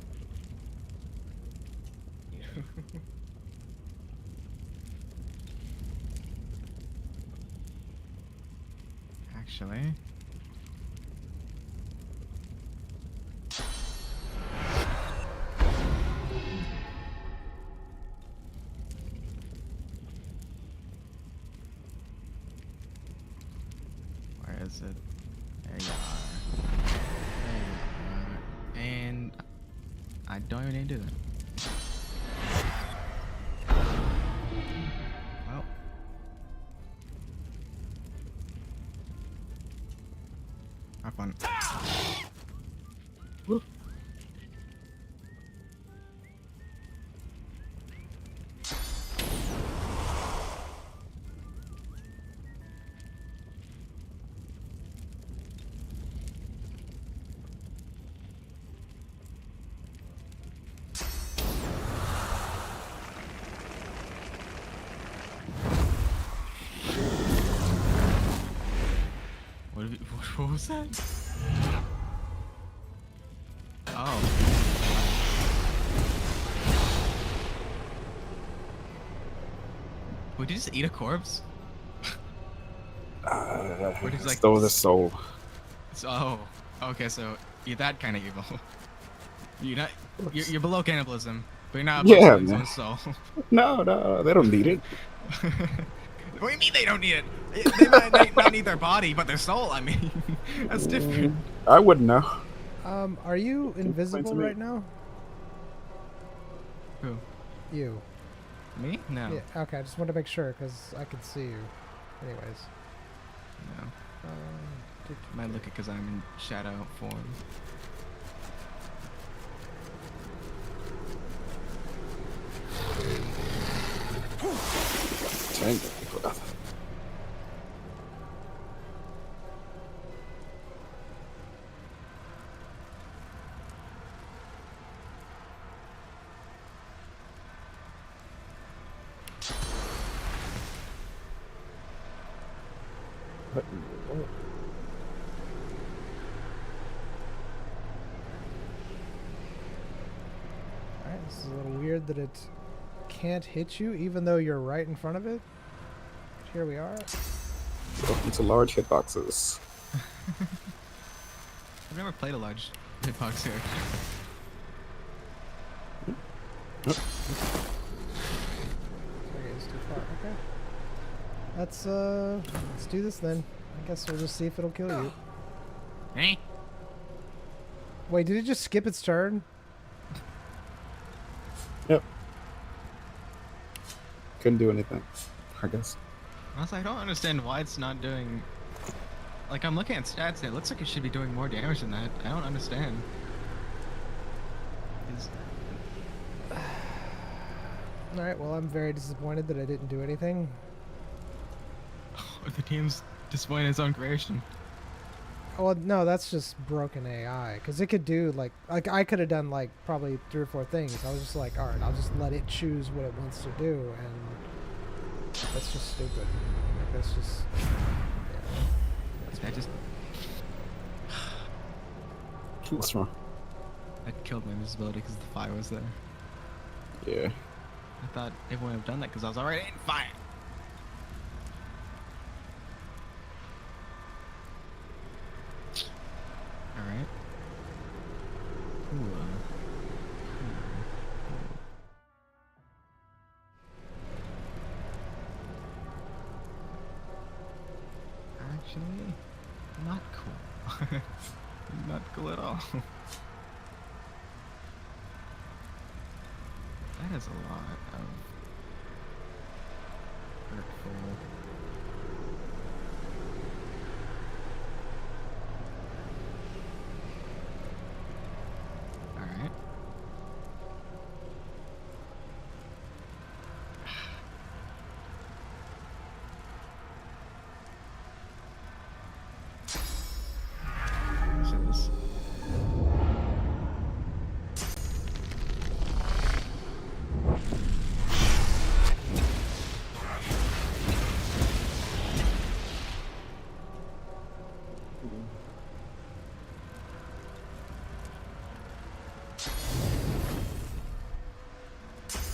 Actually... Where is it? There you are. There you are. And I don't even need to do that. Well. Have fun. Woo. What was that? Oh. Would you just eat a corpse? Or just like Stole the soul. Oh, okay, so you're that kind of evil. You're below cannibalism, but you're not Yeah, above man. someone's soul. No, they don't need it. What do you mean they don't need it? They might not need their body, but their soul, I mean. That's different. I wouldn't know. Are you invisible me. right now? Who? You. Me? No. Yeah, okay, I just wanted to make sure, because I could see you. Anyways. No. Might look it because I'm in shadow form. Dang. Alright, this is a little weird that it can't hit you even though you're right in front of it. Here we are. Welcome to large hitboxes. I've never played a large hitbox here. Okay, it's too far. Okay. Let's do this then. I guess we'll just see if it'll kill you. Hey? Wait, did it just skip its turn? Yep. Couldn't do anything, I guess. Honestly, I don't understand why it's not doing... Like, I'm looking at stats and it looks like it should be doing more damage than that. I don't understand. Alright, well, I'm very disappointed that I didn't do anything. The team's disappointed in its own creation. Well, no, that's just broken AI. Because it could do, like I could have done, like, probably 3 or 4 things. I was just like, alright, I'll just let it choose what it wants to do. And that's just stupid. Like, that's just... That just... What's wrong? That killed my invisibility because the fire was there. Yeah. I thought it wouldn't have done that because I was already in fire. Actually, not cool. Not cool at all. That is a lot of hurtful. Alright. So this.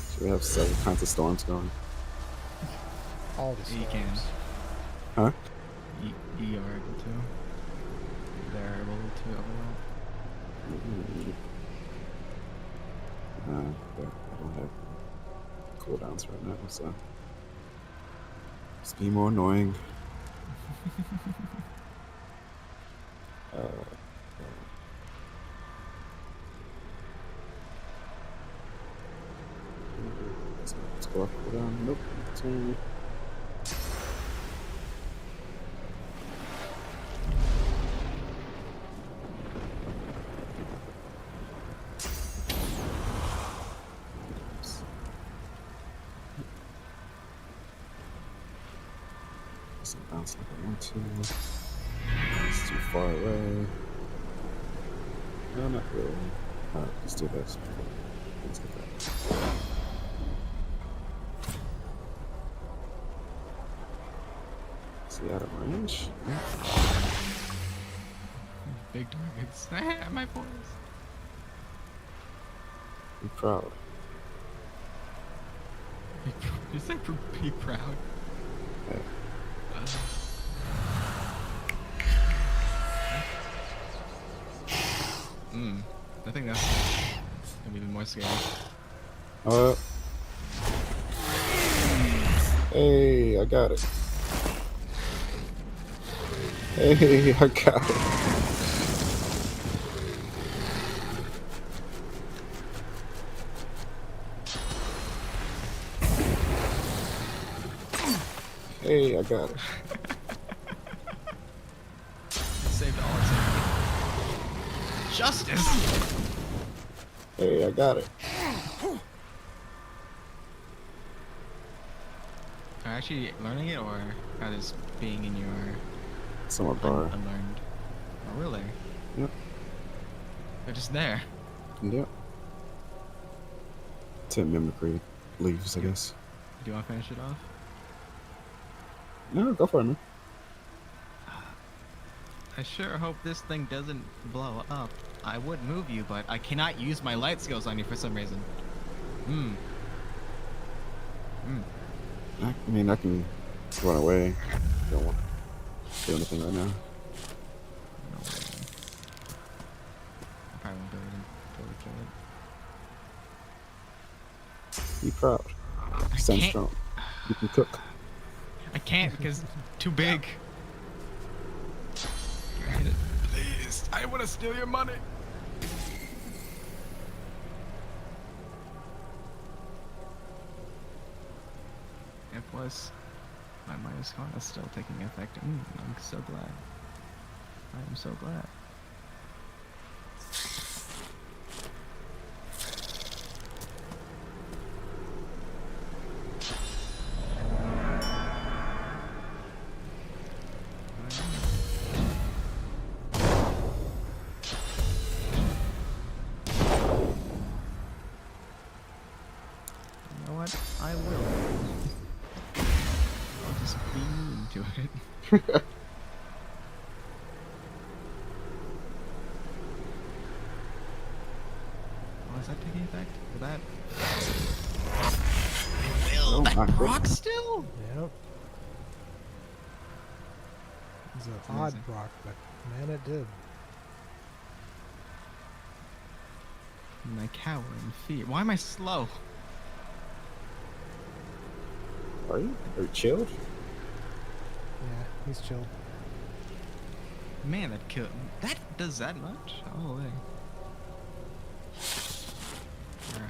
So we have several kinds of storms going. All the You can. storms. Huh? You are able to. They're able to overlap. But I don't have cooldowns right now, so just be more annoying. Let's go off cooldown. Nope. Two. Bounce like I want to. It's too far away. No, not really. Alright, let's do this. Let's get that. Is he out of range? Big targets. My boys. Be proud. You said be proud. Yeah. I think that's gonna be even more scary. Hey, I got it. Hey, I got it. Hey, I got it. Saved all its justice. Hey, I got it. Are you actually learning it, or are just being in your Somewhat bar. unlearned? Oh, really? Yep. They're just there. Yep. 10 mimicry leaves, I guess. Do you want to finish it off? No, go for it, man. I sure hope this thing doesn't blow up. I would move you, but I cannot use my light skills on you for some reason. I mean, I can run away. Don't want to do anything right now. No way. I probably won't be able to totally kill it. Be proud. Stand can't. strong. You can cook. I can't because too big. Hit it. Please, I want to steal your money. And plus, my minus con is still taking effect. I'm so glad. I am so glad. You know what? I will. I'll just be mean to it. Oh, is that taking effect? Will that? Oh, Will that my proc goodness. still? Yep. It's an odd amazing. proc, but man, it did. And I cower in fear. Why am I slow? Are you? Are you chilled? Yeah, he's chill. Man, that kill. That does that much? Oh, way. Alright.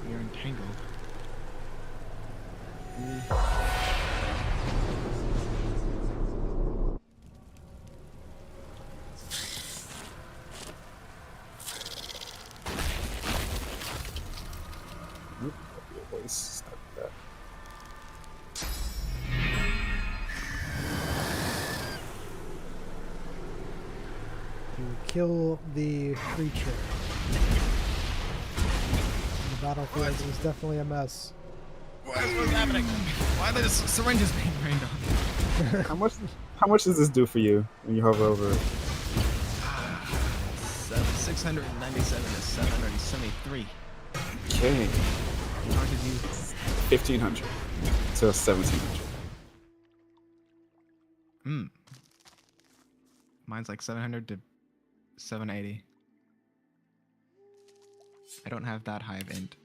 You're entangled. Nope. That'd be a waste. Stop that. You kill the creature. The battlefield is definitely a mess. What's happening? Why are the syringes being rained on? How much does this do for you when you hover over it? 697 to 773. Okay. How much did you? 1,500 to 1,700. Hmm. Mine's like 700 to 780. I don't have that high of int.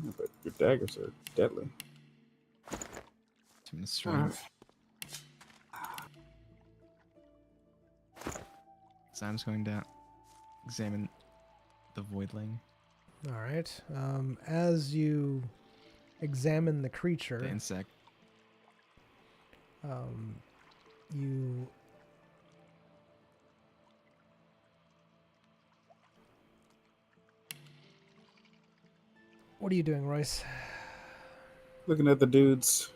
Yeah, but your daggers are deadly. Too much strength. So I'm just going to examine the voidling. All right. As you examine the creature, The insect. you what are you doing, Royce? Looking at the dudes,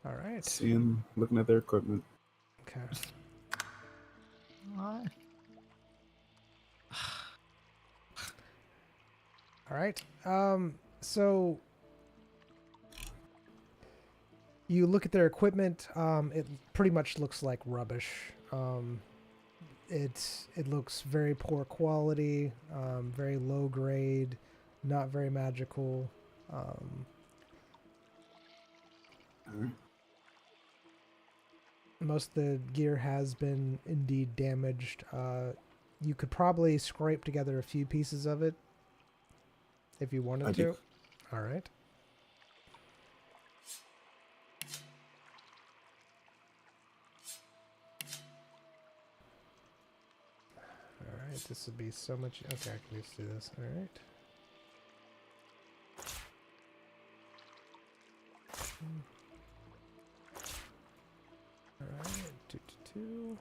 All right. looking at their equipment. Okay. What? All right. So you look at their equipment. It pretty much looks like rubbish. It looks very poor quality, very low grade, not very magical. Most of the gear has been indeed damaged. You could probably scrape together a few pieces of it if you wanted to. All right. All right. This would be so much. Okay, I can just do this. All right. All right. 2, 2, 2.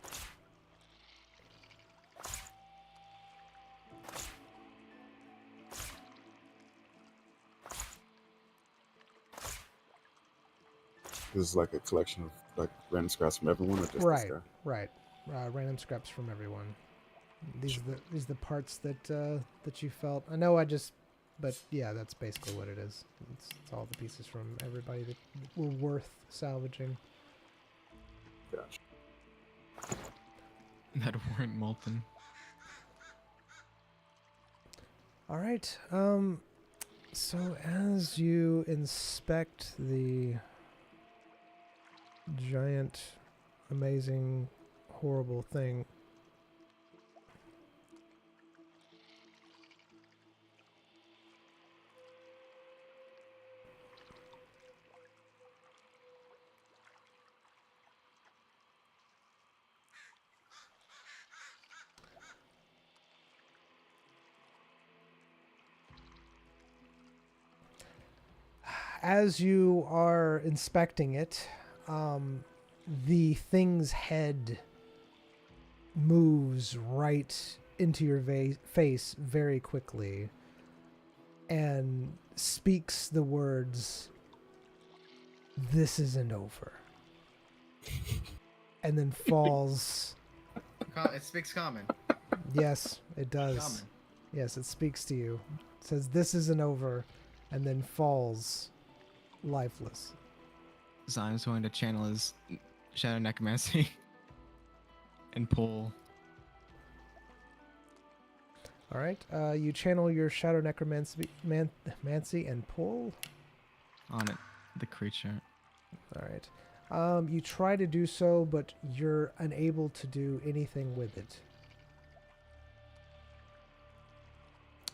This is like a collection of like random scraps from everyone, or just this Right. guy? Right. Random scraps from everyone. These are the parts that that you felt. I know. But yeah, that's basically what it is. It's all the pieces from everybody that were worth salvaging. Gosh. That weren't molten. All right. So as you inspect the giant, amazing, horrible thing, as you are inspecting it, the thing's head moves right into your face very quickly and speaks the words, "This isn't over," and then falls. It speaks common. Yes, it does. Common. Yes, it speaks to you. It says, "This isn't over," and then falls lifeless. Zion's going to channel his shadow necromancy and pull All right. You channel your shadow necromancy mancy and pull. On it, the creature. All right. You try to do so, but you're unable to do anything with it.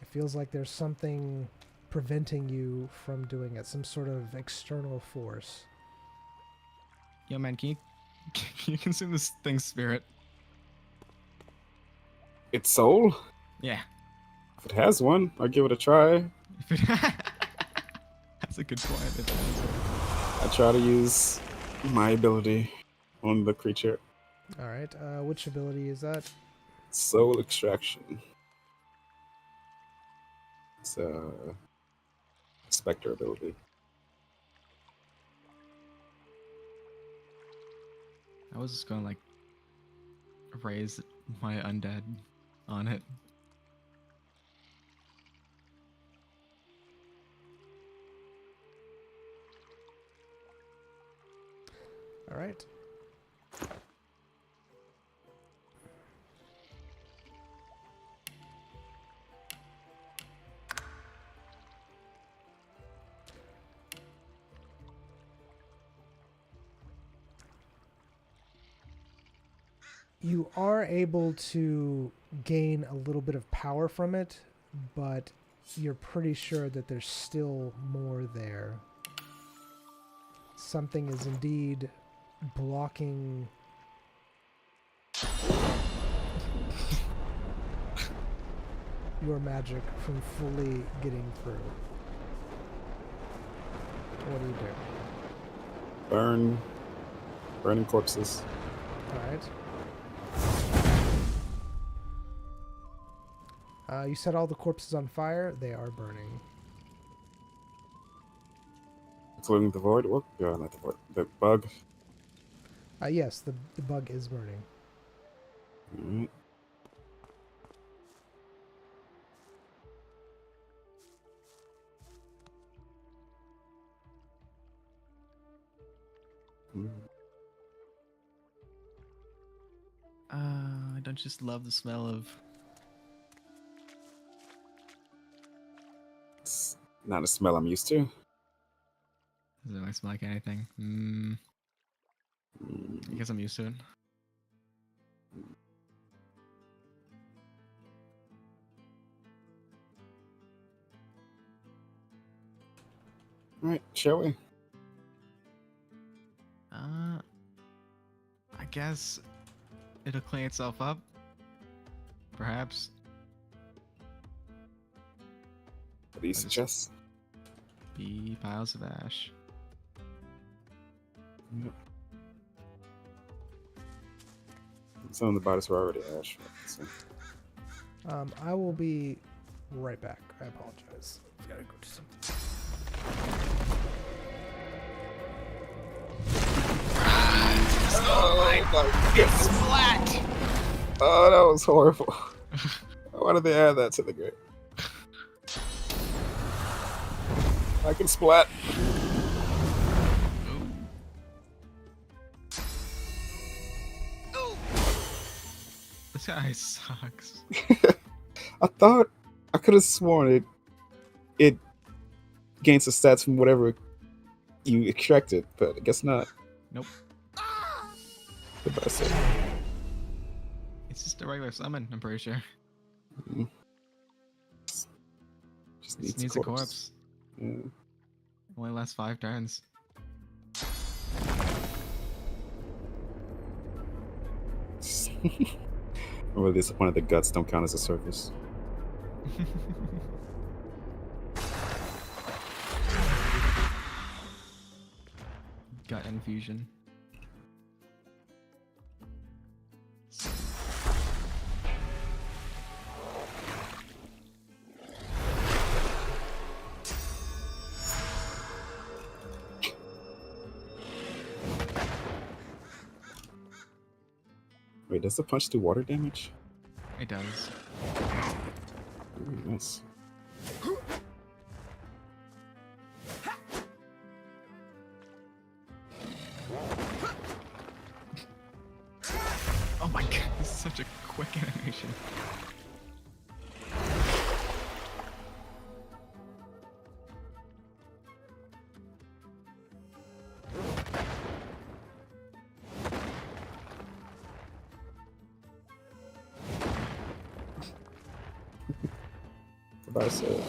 It feels like there's something preventing you from doing it, some sort of external force. Yo, man, can you consume this thing's spirit? Its soul? Yeah. If it has one, I'll give it a try. That's a good point. If it has it. I try to use my ability on the creature. All right. Which ability is that? Soul extraction. It's a specter ability. I was just going to like raise my undead on it. All right. You are able to gain a little bit of power from it, but you're pretty sure that there's still more there. Something is indeed blocking your magic from fully getting through. What do you do? Burning corpses. All right. You set all the corpses on fire. They are burning. Including the void. Well, yeah, not the void. The bug. Yes, the bug is burning. Alright. I don't just love the smell of. It's not a smell I'm used to. Does it smell like anything? I guess I'm used to it. Alright, shall we? I guess it'll clean itself up. Perhaps. What do you suggest? Be piles of ash. Yep. Some of the bodies were already ash. So. I will be right back. I apologize. I've got to go to some. Oh my god! It's flat! Oh, that was horrible. Why did they add that to the game? I can splat. This guy sucks. I thought I could have sworn it gains the stats from whatever you extracted, but I guess not. Nope. The best. It's just a regular summon, I'm pretty sure. Mm. Just needs a corpse. Yeah. Only lasts 5 turns. I'm really disappointed the guts don't count as a surface. Gut infusion. Wait, does the punch do water damage? It does. Ooh, nice. Oh my god, this is such a quick animation. I said.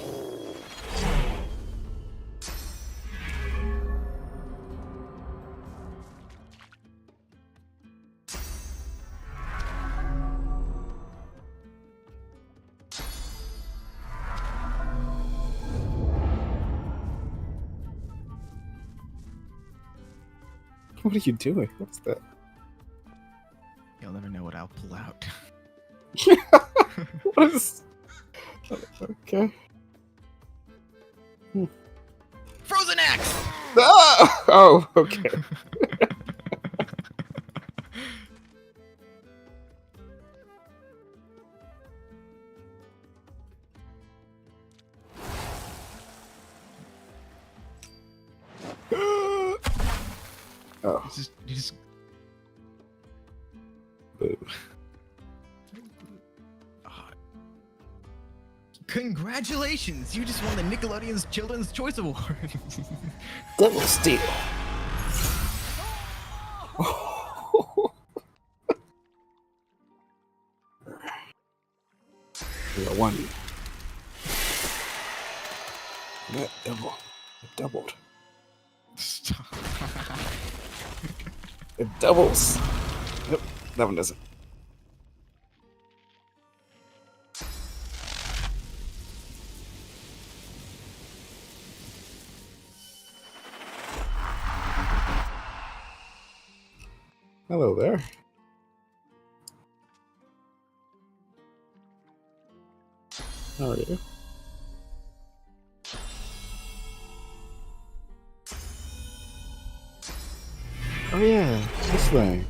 What are you doing? What's that? You'll never know what I'll pull out. What is? Okay. Frozen axe! Ah! Oh, okay. Oh, You just boo. Congratulations! You just won the Nickelodeon's Children's Choice Award. Double steal. We got one. That double. It doubled. Stop. It doubles. Yep, that one doesn't. Hello there. How are you? Oh yeah, this thing.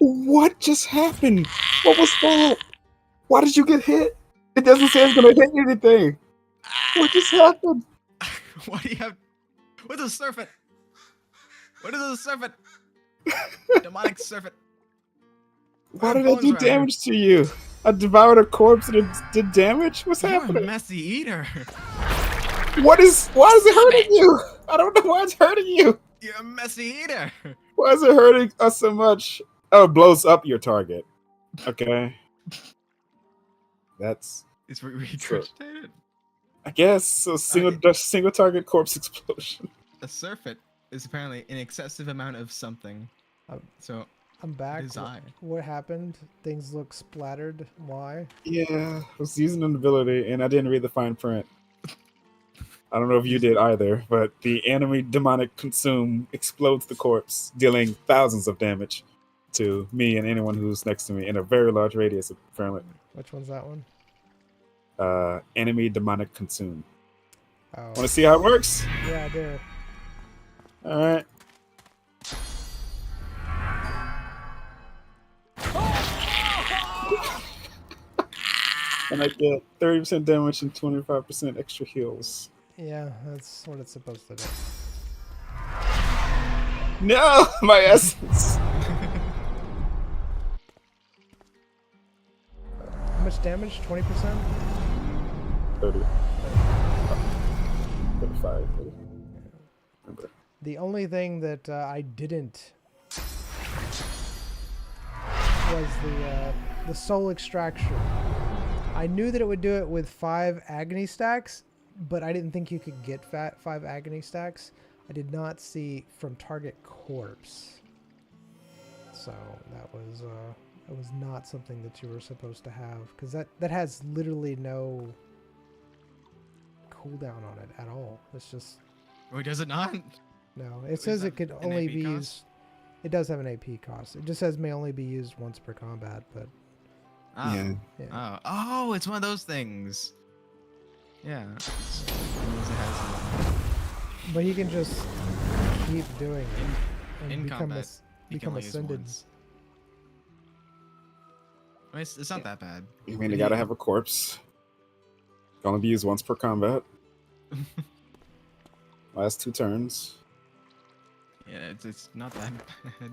What just happened? What was that? Why did you get hit? It doesn't say it's gonna hit anything. What just happened? Why do you have? What is a serpent? What is a serpent? Demonic serpent. Why did I do damage to you? I devoured a corpse and it did damage? What's You're happening? a messy eater. Why is it hurting you? I don't know why it's hurting you. You're a messy eater. Why is it hurting us so much? Oh, it blows up your target. Okay. That's, It's regurgitated. I guess, so single target corpse explosion. A serpent is apparently an excessive amount of something. So I'm back. it is I. What happened? Things look splattered. Why? Yeah, I was using an ability and I didn't read the fine print. I don't know if you did either, but the enemy demonic consume explodes the corpse, dealing thousands of damage to me and anyone who's next to me in a very large radius, apparently. Which one's that one? Enemy demonic consume. Oh. Want to see how it works? Yeah, I do. All right. And I get 30% damage and 25% extra heals. Yeah, that's what it's supposed to do. No, my essence. How much damage? 20%? 30. 35. Remember. The only thing that I didn't was the soul extraction. I knew that it would do it with 5 agony stacks, but I didn't think you could get 5 agony stacks. I did not see from target corpse. So that was not something that you were supposed to have, because that has literally no cooldown on it at all. It's just... Or does it not? No, it says it could only be used... It does have an AP cost. It just says may only be used once per combat, but... Oh. Yeah. Yeah. Oh, it's one of those things. Yeah. But you can just keep doing it and In become combat, you can become only use ascended. once. I mean, it's not that bad. You mean you gotta have a corpse? Can only be used once per combat. Last 2 turns. Yeah, it's not that bad.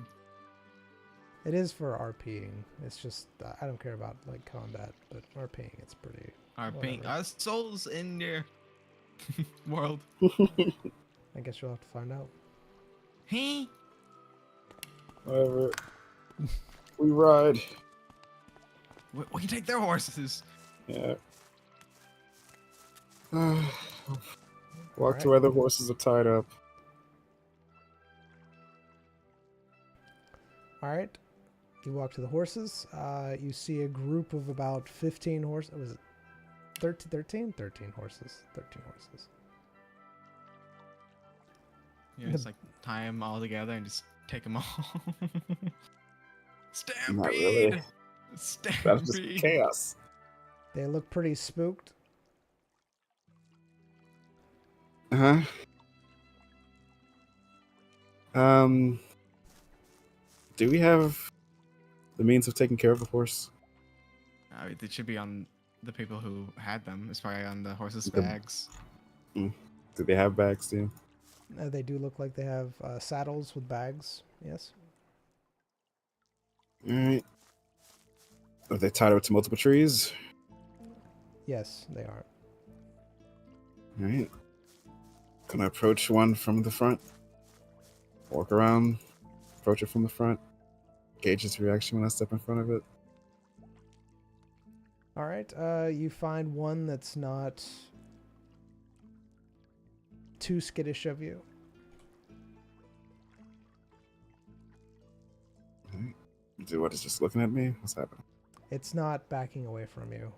It is for RPing. It's just I don't care about like combat, but RPing it's pretty. Our souls in your world. I guess you'll have to find out. Hey. Whatever. We ride. We can take their horses. Yeah. Walk to Alright. where the horses are tied up. Alright. You walk to the horses. You see a group of about 15 horses. Was it 13? 13 horses. 13 horses. Yeah, just like tie them all together and just take them all. Stampede! Not really. Stampede! That's just chaos. They look pretty spooked. Huh? Do we have the means of taking care of a horse? It should be on the people who had them. It's probably on the horses' The- bags. Do they have bags, too? They do look like they have saddles with bags. Yes. Alright. Are they tied up to multiple trees? Yes, they are. Alright. Can I approach one from the front? Walk around, approach it from the front, gauge its reaction when I step in front of it. Alright. You find one that's not too skittish of you. Alright. What is just looking at me? What's happening? It's not backing away from you.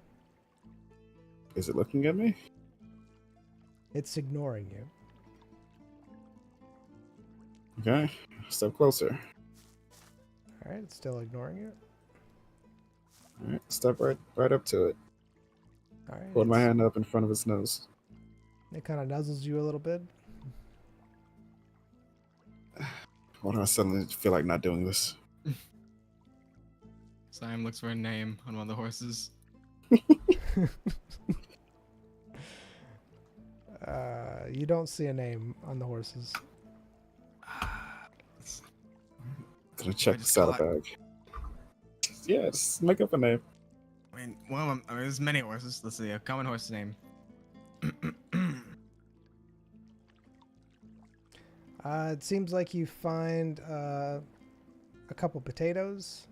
Is it looking at me? It's ignoring you. Okay. Step closer. Alright, it's still ignoring you. Alright. Step right up to it. Alright. Hold my hand up in front of its nose. It kind of nuzzles you a little bit. Why do I suddenly feel like not doing this? Simon looks for a name on one of the horses. You don't see a name on the horses. Gonna check the just saddle call bag. Yeah, just make up a name. I mean, one of them. There's many horses. Let's see a common horse's name. It seems like you find a couple potatoes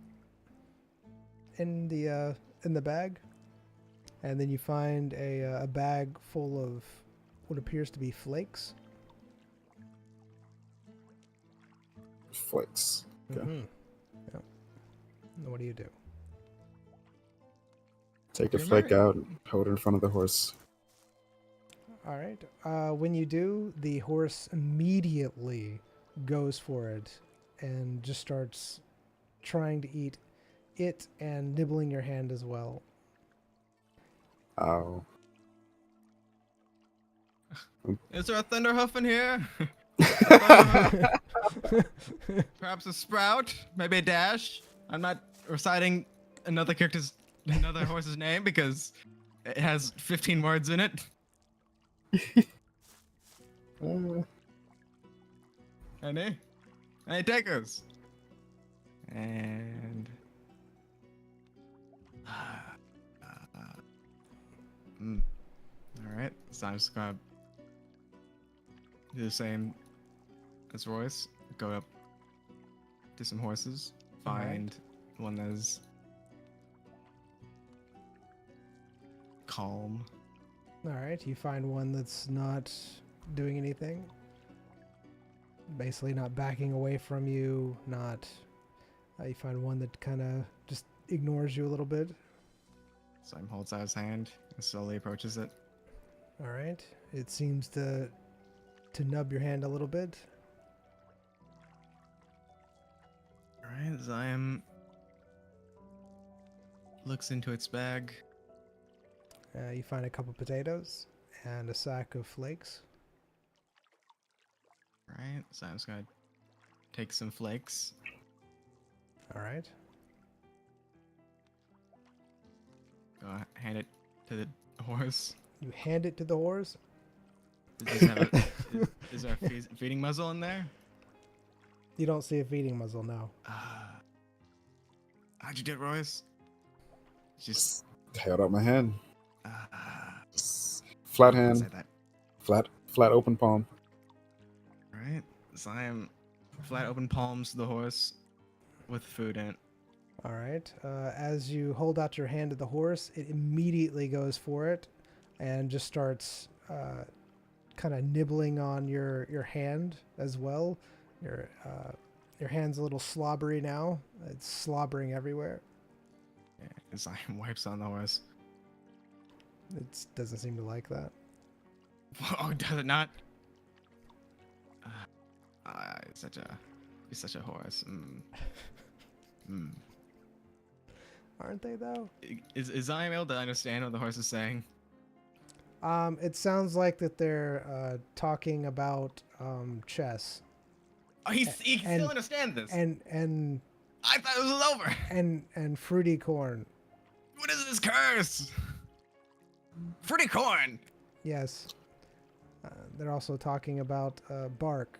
in the bag, and then you find a bag full of what appears to be flakes. Flakes. Okay. Mm-hmm. Yep. And what do you do? Take a You're flake right. out and hold it in front of the horse. All right. When you do, the horse immediately goes for it and just starts trying to eat it and nibbling your hand as well. Ow. Is there a thunderhoof in here? Perhaps a sprout? Maybe a dash? I'm not reciting another horse's name because it has 15 words in it. Any takers? And all right, so I'm just gonna do the same as Royce. Go up to some horses, find one that's calm. All right. You find one that's not doing anything. Basically, not backing away from you. Not. You find one that kind of just ignores you a little bit. Simon holds out his hand and slowly approaches it. All right. It seems to nub your hand a little bit. All right, Zion looks into its bag. You find a couple potatoes and a sack of flakes. All right, Zion's gonna take some flakes. All right. Go hand it to the horse. You hand it to the horse. Is there a feeding muzzle in there? You don't see a feeding muzzle, no. How'd you do it, Royce? Just Held out my hand. uh, Flat say hand. that. Flat open palm. All right, Zion flat open palms the horse. with food in it. All right. As you hold out your hand to the horse, it immediately goes for it and just starts kind of nibbling on your hand as well. Your hand's a little slobbery now. It's slobbering everywhere. Yeah, Zion wipes on the horse. It doesn't seem to like that. Oh, does it not? He's such a horse. Aren't they though? Is Zion able to understand what the horse is saying? It sounds like that they're talking about chess. Oh, he still understands this. And I thought it was over. and fruity corn. What is this curse? Fruity corn. Yes. They're also talking about bark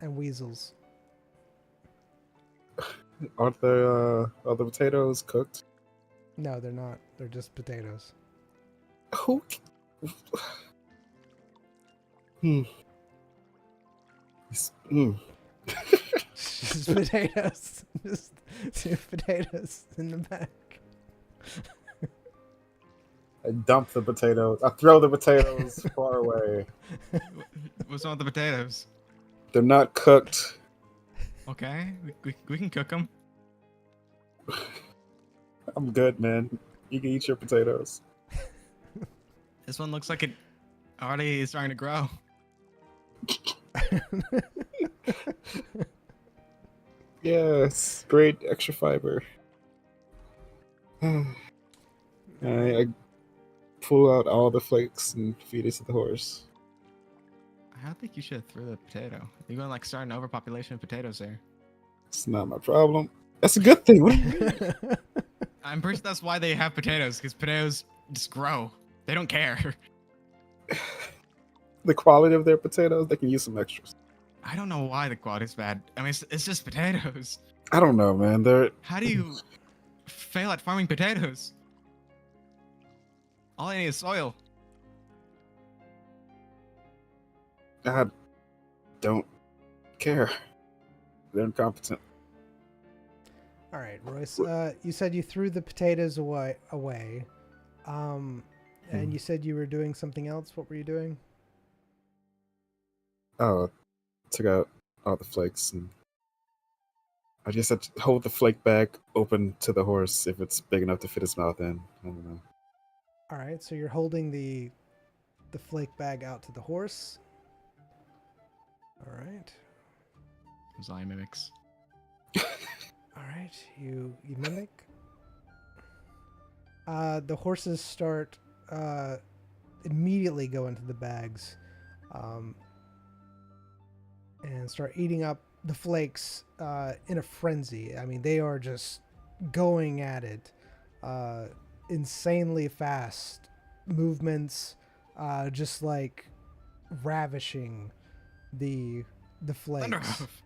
and weasels. Aren't the potatoes cooked? No, they're not. They're just potatoes. Who? Hmm. Just potatoes. Just two potatoes in the back. I dump the potatoes. I throw the potatoes far away. What's wrong with the potatoes? They're not cooked. Okay, we can cook them. I'm good, man. You can eat your potatoes. This one looks like it already is starting to grow. Yes, great extra fiber. I pull out all the flakes and feed it to the horse. I don't think you should throw the potato. You're gonna like start an overpopulation of potatoes there. It's not my problem. That's a good thing. What do you mean? I'm pretty sure that's why they have potatoes, because potatoes just grow. They don't care. The quality of their potatoes, they can use some extras. I don't know why the quality's bad. I mean, it's just potatoes. I don't know, man. They're How do you fail at farming potatoes? All I need is soil. I don't care. They're incompetent. All right, Royce. You said you threw the potatoes away. And you said you were doing something else. What were you doing? Oh, took out all the flakes and I just had to hold the flake bag open to the horse if it's big enough to fit his mouth in. I don't know. All right, so you're holding the flake bag out to the horse. All right. Zion mimics. All right, you mimic. The horses start immediately go into the bags, and start eating up the flakes in a frenzy. I mean, they are just going at it, insanely fast movements, just like ravishing the flakes. Thunderhoof.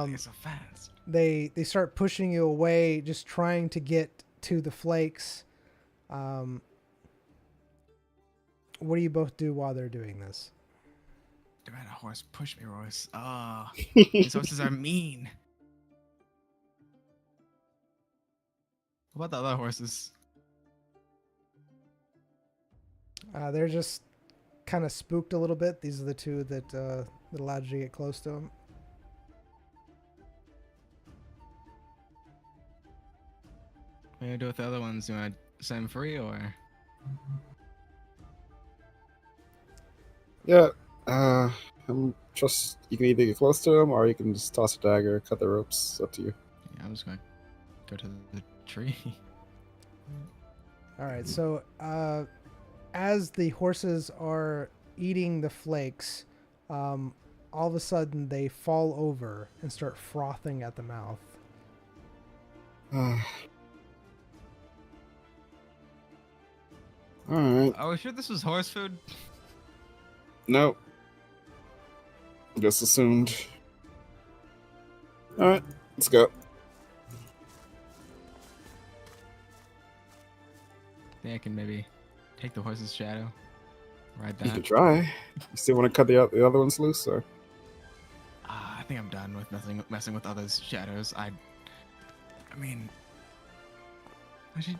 They're so fast. They start pushing you away, just trying to get to the flakes. What do you both do while they're doing this? Don't let a horse push me, Royce. These horses are mean. What about the other horses? They're just kind of spooked a little bit. These are the two that allowed you to get close to them. What are you gonna do with the other ones? You wanna set them free or? Yeah, I'm just you can either get close to him or you can just toss a dagger, cut the ropes. Up to you. Yeah, I'm just gonna go to the tree. All right, so as the horses are eating the flakes, all of a sudden they fall over and start frothing at the mouth. Alright. Are we sure this was horse food? Nope. Just assumed. Alright, let's go. I think I can maybe take the horse's shadow. Ride You that. can try. You still want to cut the other ones loose, or? think I'm done with messing with others' shadows. I mean, I should.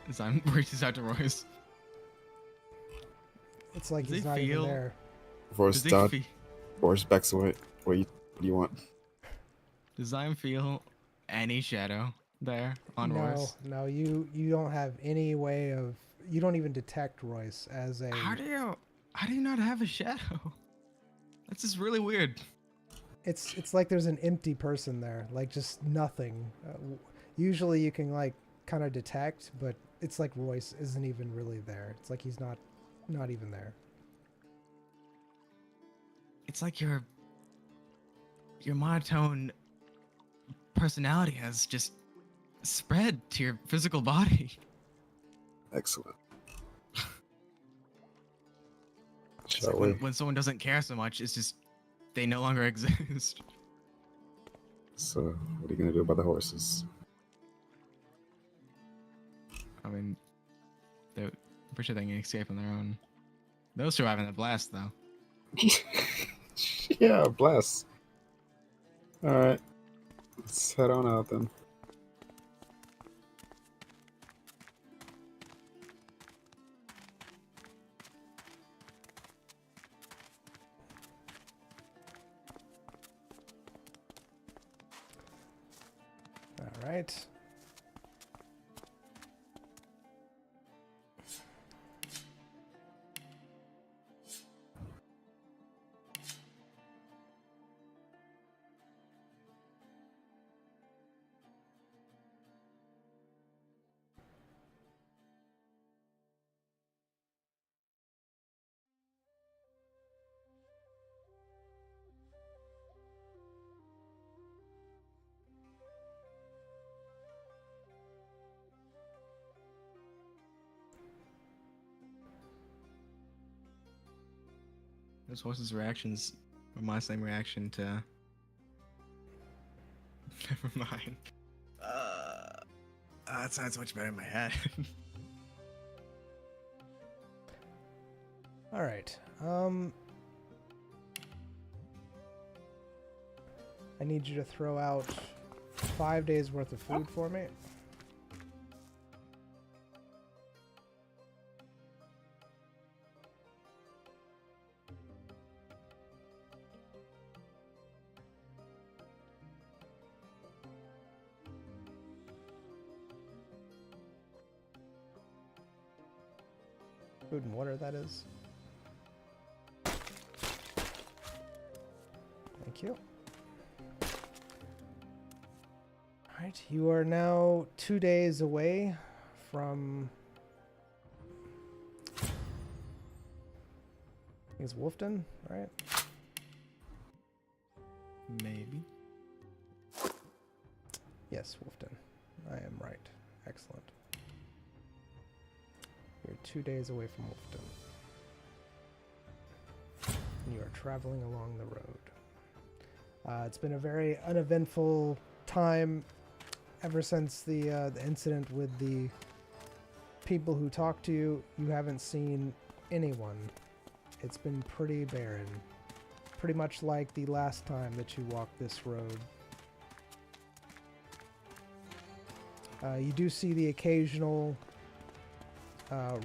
Design reaches out to Royce. It's like Does he's he not even feel- there. Voice Does he dot. fe- Voice backs away. What do you want? Does Zion feel any shadow there on No, Royce? no, you don't have any way of. You don't even detect Royce as a. How do you not have a shadow? That's just really weird. It's like there's an empty person there, like just nothing. Usually you can like kind of detect, but it's like Royce isn't even really there. It's like he's not even there. It's like your monotone personality has just spread to your physical body. Excellent. It's Shall like we? when someone doesn't care so much, it's just they no longer exist. So, what are you gonna do about the horses? I mean, I'm pretty sure they can escape on their own. Those two are having a blast, though. Yeah, bless. All right, let's head on out then. All right. Those horses' reactions were my same reaction to. Never mind. That sounds much better in my head. All right. I need you to throw out 5 days worth of food for me. Food and water, that is. Thank you. Alright, you are now 2 days away from... I think it's Wolfden, right? Maybe. Yes, Wolfden. I am right. Excellent. You're 2 days away from Wolfden. And you are traveling along the road. It's been a very uneventful time ever since the incident with the people who talked to you. You haven't seen anyone. It's been pretty barren. Pretty much like the last time that you walked this road. You do see the occasional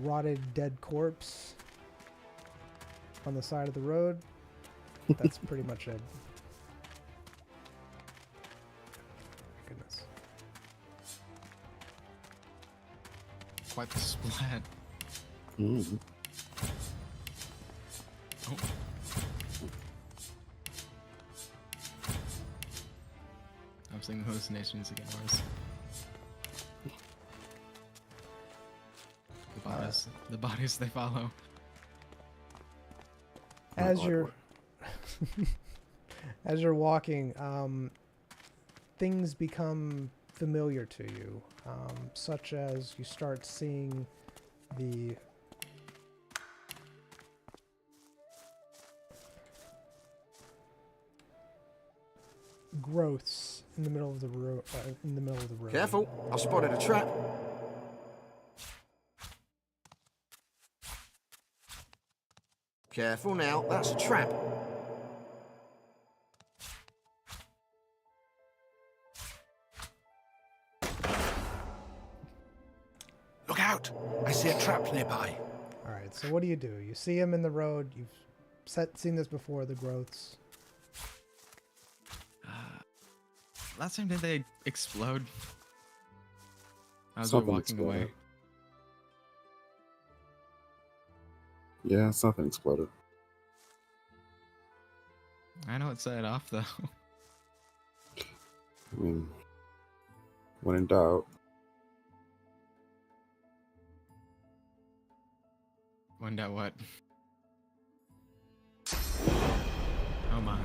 rotted dead corpse on the side of the road. That's pretty much it. Goodness. Quite the splat. Mm. Oh. I'm seeing hallucinations again, Royce. The bodies they follow. As you're as you're walking, things become familiar to you, such as you start seeing the growths in the middle of the road. Careful, I spotted a trap. Careful now, that's a trap. out! I see a trap nearby. All right, so what do? You see him in the road. You've seen this before, the growths. Last time, did they explode? As Something we're walking away. exploded. Yeah, something exploded. I know it set it off, though. I mean, when in doubt. Wonder what? Oh my.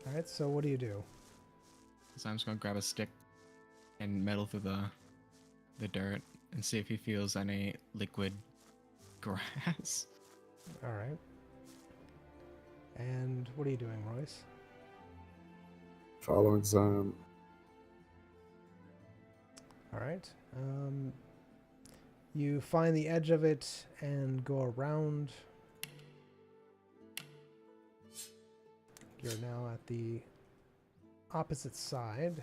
All right, so what do you do? So I'm just gonna grab a stick and meddle through the dirt and see if he feels any liquid grass. All right. And what are you doing, Royce? Following Zion. All right. You find the edge of it and go around. You're now at the opposite side.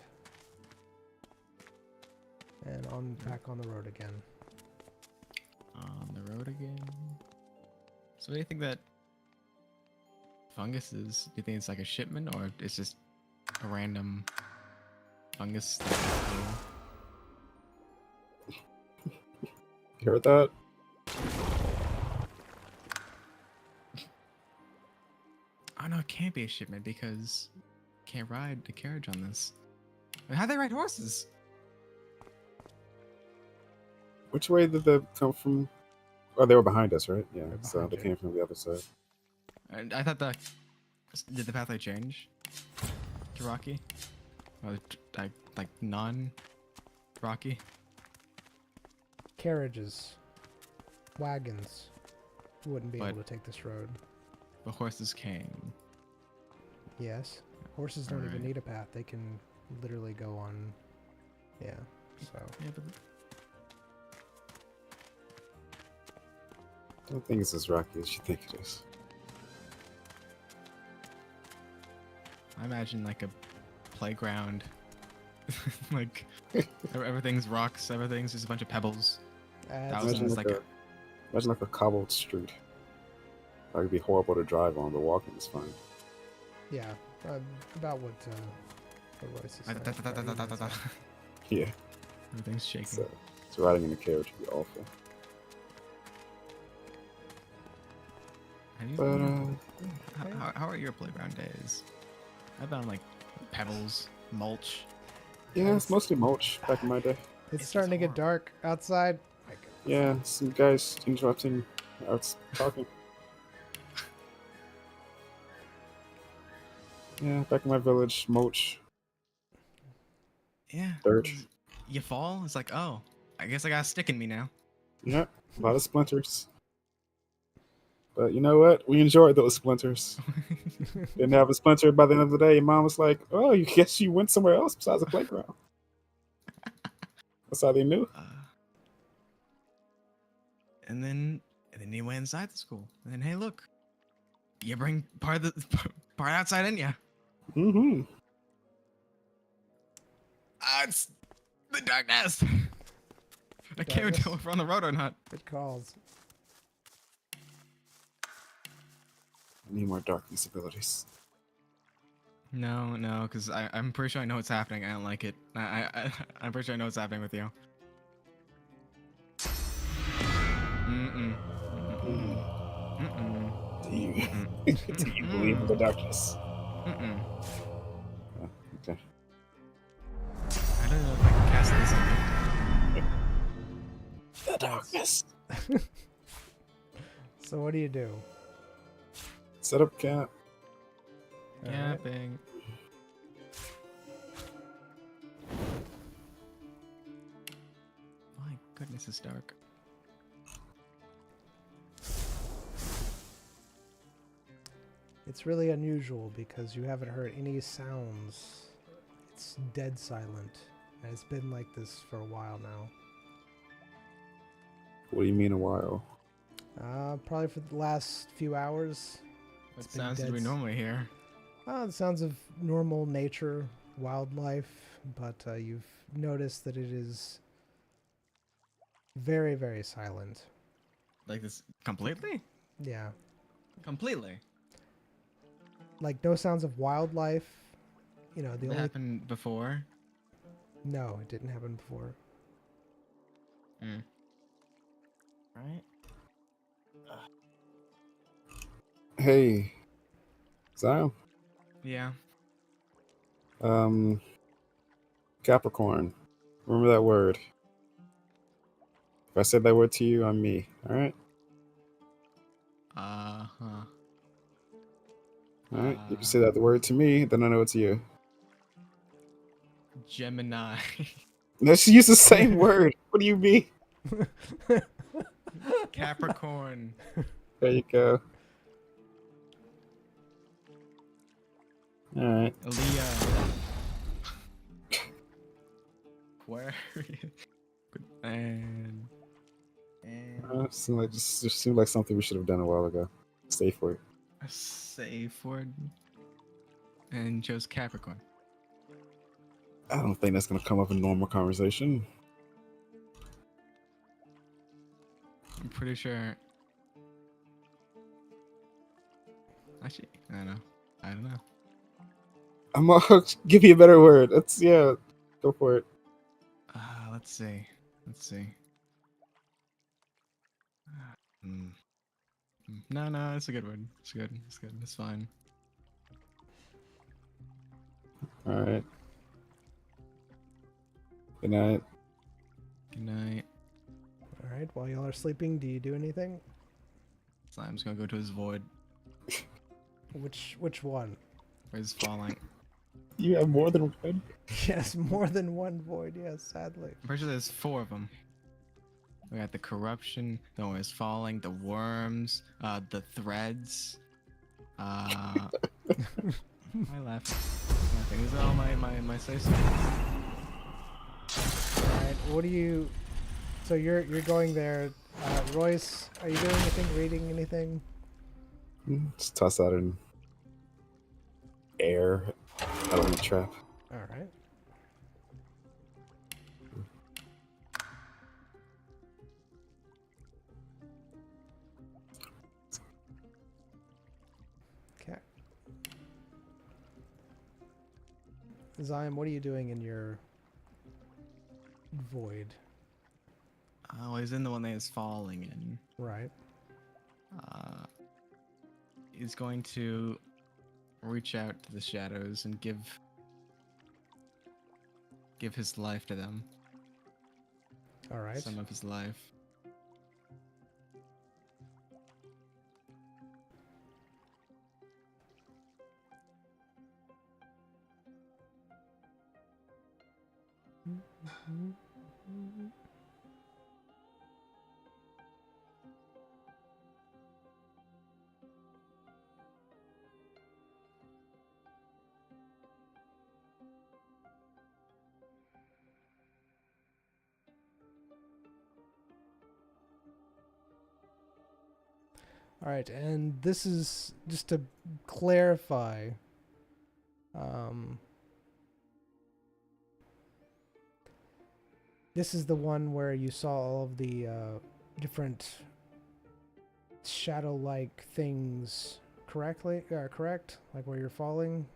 And back on the road again. On the road again. So what do you think that fungus is? Do you think it's like a shipment or it's just a random fungus that You heard that? Oh no, it can't be a shipment because you can't ride the carriage on this. How'd they ride horses? Which way did they come from? Oh, they were behind us, right? Yeah, They're so behind they you. came from the other side. I thought did the pathway change to Rocky? Or like non-Rocky? Carriages. Wagons. You wouldn't be But- able to take this road. The horses came. Yes. Horses don't even Alright. need a path. They can literally go on. Yeah. So. Yeah, but I don't think it's as rocky as you think it is. I imagine like a playground. Like everything's rocks, everything's just a bunch of pebbles. Thousands. Thousands, like Imagine like a cobbled street. That would be horrible to drive on, but walking is fine. Yeah. About what Royce is saying. Yeah, Everything's shaking. so riding in a carriage would be awful. Have you But how are your playground days? I've been on like pebbles, mulch. yeah, it's mostly mulch back in my day. It's It's starting to get horrible. dark outside. Like, Yeah, some guys interrupting us talking. Yeah, back in my village, mulch. Yeah. Dirt. 'cause You fall, it's like, oh, I guess I got a stick in me now. Yeah, a lot of splinters. But you know what? We enjoyed those splinters. Didn't have a splinter by the end of the day. Your mom was like, "Oh, you guess you went somewhere else besides the playground." That's how they knew. And then you went inside the school. And then hey, look, you bring part of the part outside in you. Mm-hmm. It's the darkness. I can't even Darkness. tell if we're on the road or not. good calls. I need more darkness abilities. No, because I'm pretty sure I know what's happening. I don't like it. I'm pretty sure I know what's happening with you. Mm-mm. Mm-mm. Mm-mm. Do you, Mm-mm. do you believe in the darkness? Mm-mm. Oh, okay. I don't know if I can cast this on you. The darkness. So what do you do? Set up camp. Yeah, Alright. bang. My goodness, it's dark. It's really unusual because you haven't heard any sounds. It's dead silent. And it's been like this for a while now. What do you mean a while? Probably for the last few hours. What It's been sounds did we dead. normally hear? The sounds of normal nature, wildlife, but you've noticed that it is very, very silent. Like this completely? Yeah. Completely. Like no sounds of wildlife. The That only... happened before. No, it didn't happen before. Right? Hey, Zion. Yeah. Capricorn. Remember that word. If I said that word to you, I'm me. All right. Uh-huh. All right. If you say that the word to me, then I know it's you. Gemini. Let's use the same word. What do you mean? Capricorn. There you go. All right. Leo. Aquarius. And Just seemed like something we should have done a while ago. Stay for it. a safe word. And chose Capricorn. I don't think that's gonna come up in normal conversation. I'm pretty sure. Actually, I don't know. I don't know. I'm gonna give you a better word. Go for it. Let's see. Let's see. No, it's a good word. It's good. It's good. It's fine. All right. Good night. Good night. All right. While y'all are sleeping, do you do anything? Slime's gonna go to his void. Which one? Where he's falling. You have more than one. Yes, more than one void. Yes, sadly. I'm pretty sure there's 4 of them. We got the corruption, the one is falling, the worms, the threads. My left. These are all my say so. All right. What do you? So you're going there, Royce? Are you doing anything? Reading anything? Just toss out an air element trap. All right. Okay. Zion, what are you doing in your void? Oh, he's in the one that is falling in. Right. He's going to reach out to the shadows and give his life to them. All right. Some of his life. All right, and this is just to clarify. This is the one where you saw all of the different shadow-like things correctly? Correct? Like where you're falling,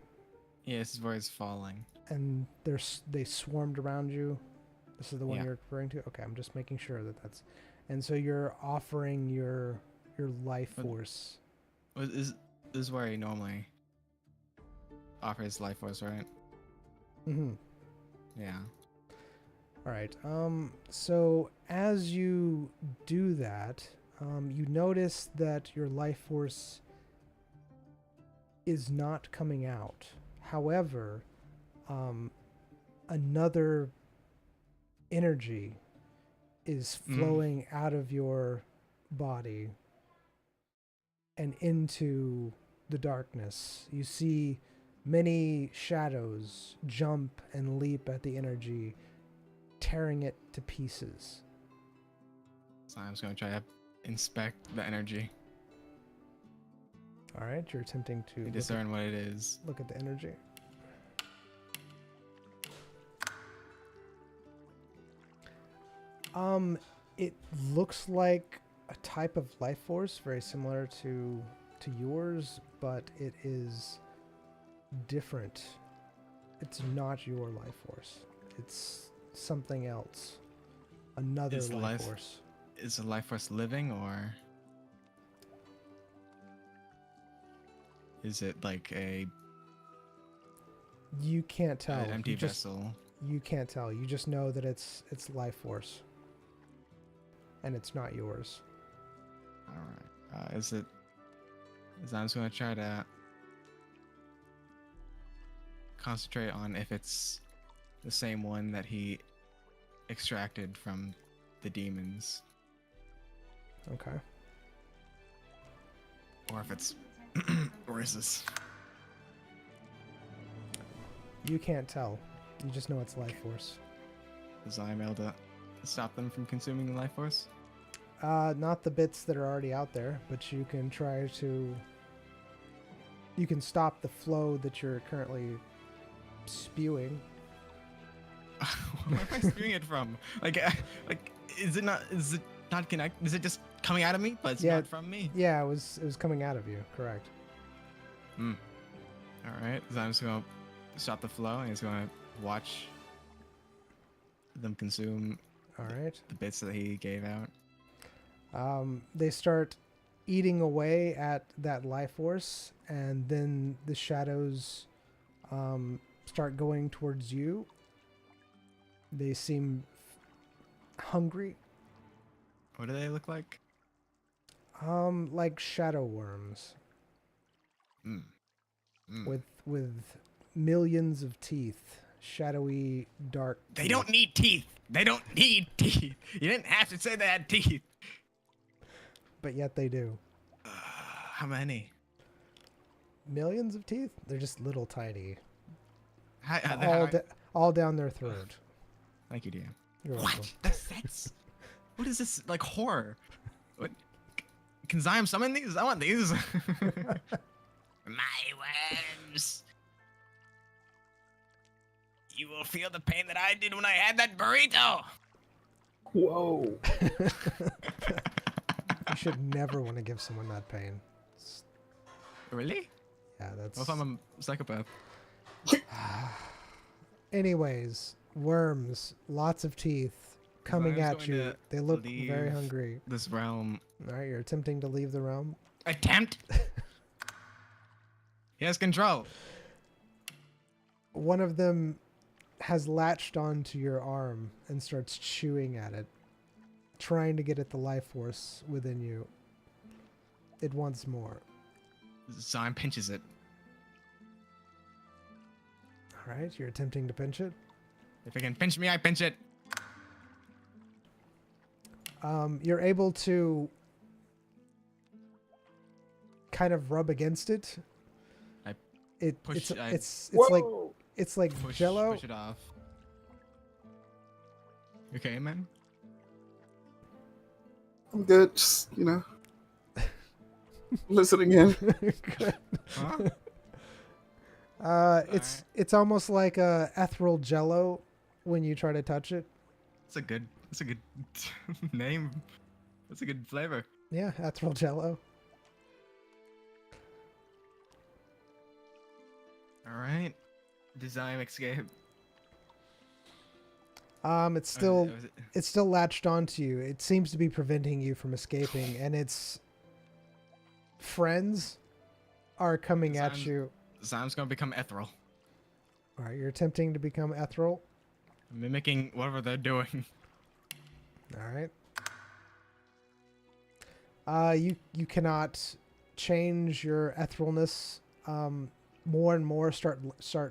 Yeah, this is where he's falling. and they swarmed around you. This is the one Yeah. you're referring to. Okay, I'm just making sure that that's. And so you're offering your life But- force. This is where he normally offers life force, right? Mm-hmm. Yeah. All right. So as you do that, you notice that your life force is not coming out. However, another energy is flowing out of your body and into the darkness. You see many shadows jump and leap at the energy, tearing it to pieces. So I'm just gonna try to inspect the energy All right, you're attempting to and discern what it is. look at the energy. It looks like a type of life force very similar to yours, but it is different. It's not your life force. It's something else. Another Is life life- force. Is the life force living, or is it like a You can't tell. an empty you just, vessel? You can't tell. You just know that it's life force. And it's not yours. All right. Is it? I'm just gonna try to concentrate on if it's the same one that he extracted from the demons, Okay. or if it's, or is this? You can't tell. You just know it's life force. Is I able to stop them from consuming the life force? Not the bits that are already out there, but you can try to... You can stop the flow that you're currently spewing. Where am I spewing it from? Like, is it not? Is it not connect? Is it just coming out of me, but it's Yeah. not from me? Yeah, it was coming out of you, correct. All right. So I'm just gonna stop the flow, and he's gonna watch them consume All right. the bits that he gave out. They start eating away at that life force, and then the shadows start going towards you. They seem hungry, What do they look like? like shadow worms Mm. Mm. with millions of teeth, shadowy, dark. They teeth. don't need teeth. They don't need teeth. You didn't have to say they had teeth. But yet they do. How many? Millions of teeth? They're just little tiny. How- All down their throat. Thank you, DM. You're welcome. What? That's what is this like horror? What? Can Zyme summon these? I want these. My worms. You will feel the pain that I did when I had that burrito. Whoa. You should never want to give someone that pain. It's- Really? Yeah, that's. What if I'm a psychopath? Anyways, worms, lots of teeth coming Zion's at going you. to They look very leave. hungry. This realm. All right, you're attempting to leave the realm. Attempt. He has control. One of them has latched onto your arm and starts chewing at it, trying to get at the life force within you. It wants more. Zyme pinches it. All right, you're attempting to pinch it. If it can pinch me, I pinch it. You're able to kind of rub against it. I It push- I- it's Whoa. like Jello. Push it off. You okay, man? I'm good. Just, listening in. Good. Huh? It's almost like a ethereal Jello when you try to touch it. It's a good name. That's a good flavor. Yeah, ethereal Jello. All right. Design escape. It's still latched onto you. It seems to be preventing you from escaping, and its friends are coming at Zyme's- you. Zyme's gonna become ethereal, All right, you're attempting to become ethereal. mimicking whatever they're doing. All right. You cannot change your etherealness. More and more start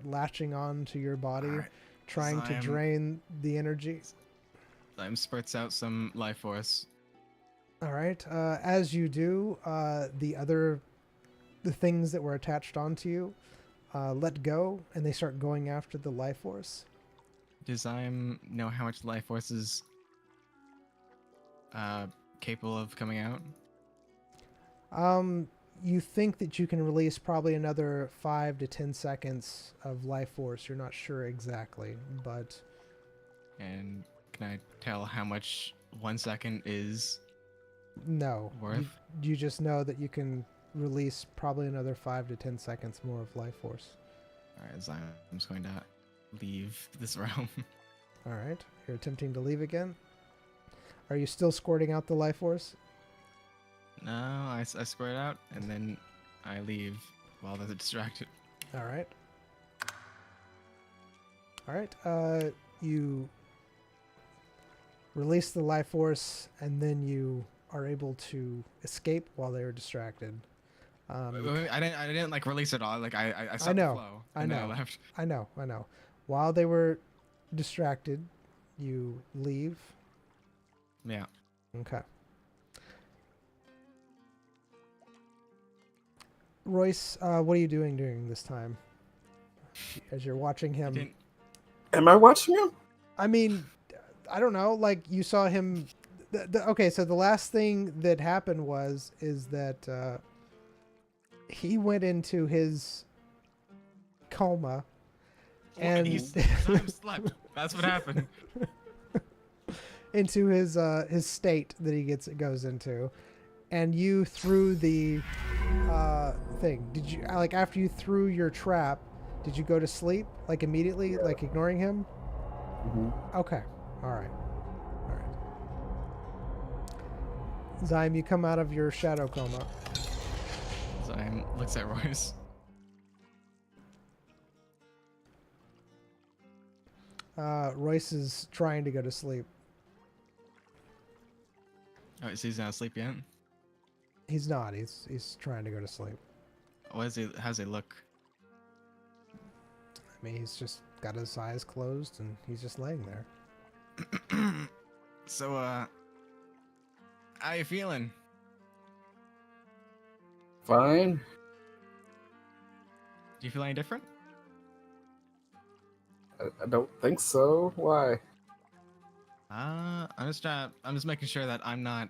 latching on to your body, All right. trying to Zyme- drain the energy. Zyme spurts out some life force. All right. As you do, the things that were attached onto you let go, and they start going after the life force. Does Zyme know how much life force is capable of coming out? You think that you can release probably another 5 to 10 seconds of life force. You're not sure exactly, but And Can I tell how much 1 second is No. worth? You just know that you can release probably another 5 to 10 seconds more of life force. All right, Zion, I'm just going to leave this realm. All right. You're attempting to leave again. Are you still squirting out the life force? No, I square it out and then I leave while they're distracted. All right. All right. You release the life force, and then you are able to escape while they are distracted. Wait, I didn't like release it all. Like I stopped know, the flow I and then know. I left. I know. While they were distracted, you leave. Yeah. Okay. Royce, what are you doing during this time? As you're watching I him. didn't- Am I watching him? I mean, I don't know. Like you saw him. Okay, so the last thing that happened is that he went into his coma, and Zion slept. That's what happened. into his state that he goes into, and you threw the thing. Did you like after you threw your trap? Did you go to sleep like immediately, like ignoring him? Mm-hmm. Okay. All right. Zyme, you come out of your shadow coma. Zion looks at Royce. Royce is trying to go to sleep. Oh, so he's not asleep yet? He's not. He's trying to go to sleep. How's he look? I mean, he's just got his eyes closed and he's just laying there. So, how you feeling? Fine. Do you feel any different? I don't think so. Why? I'm just making sure that I'm not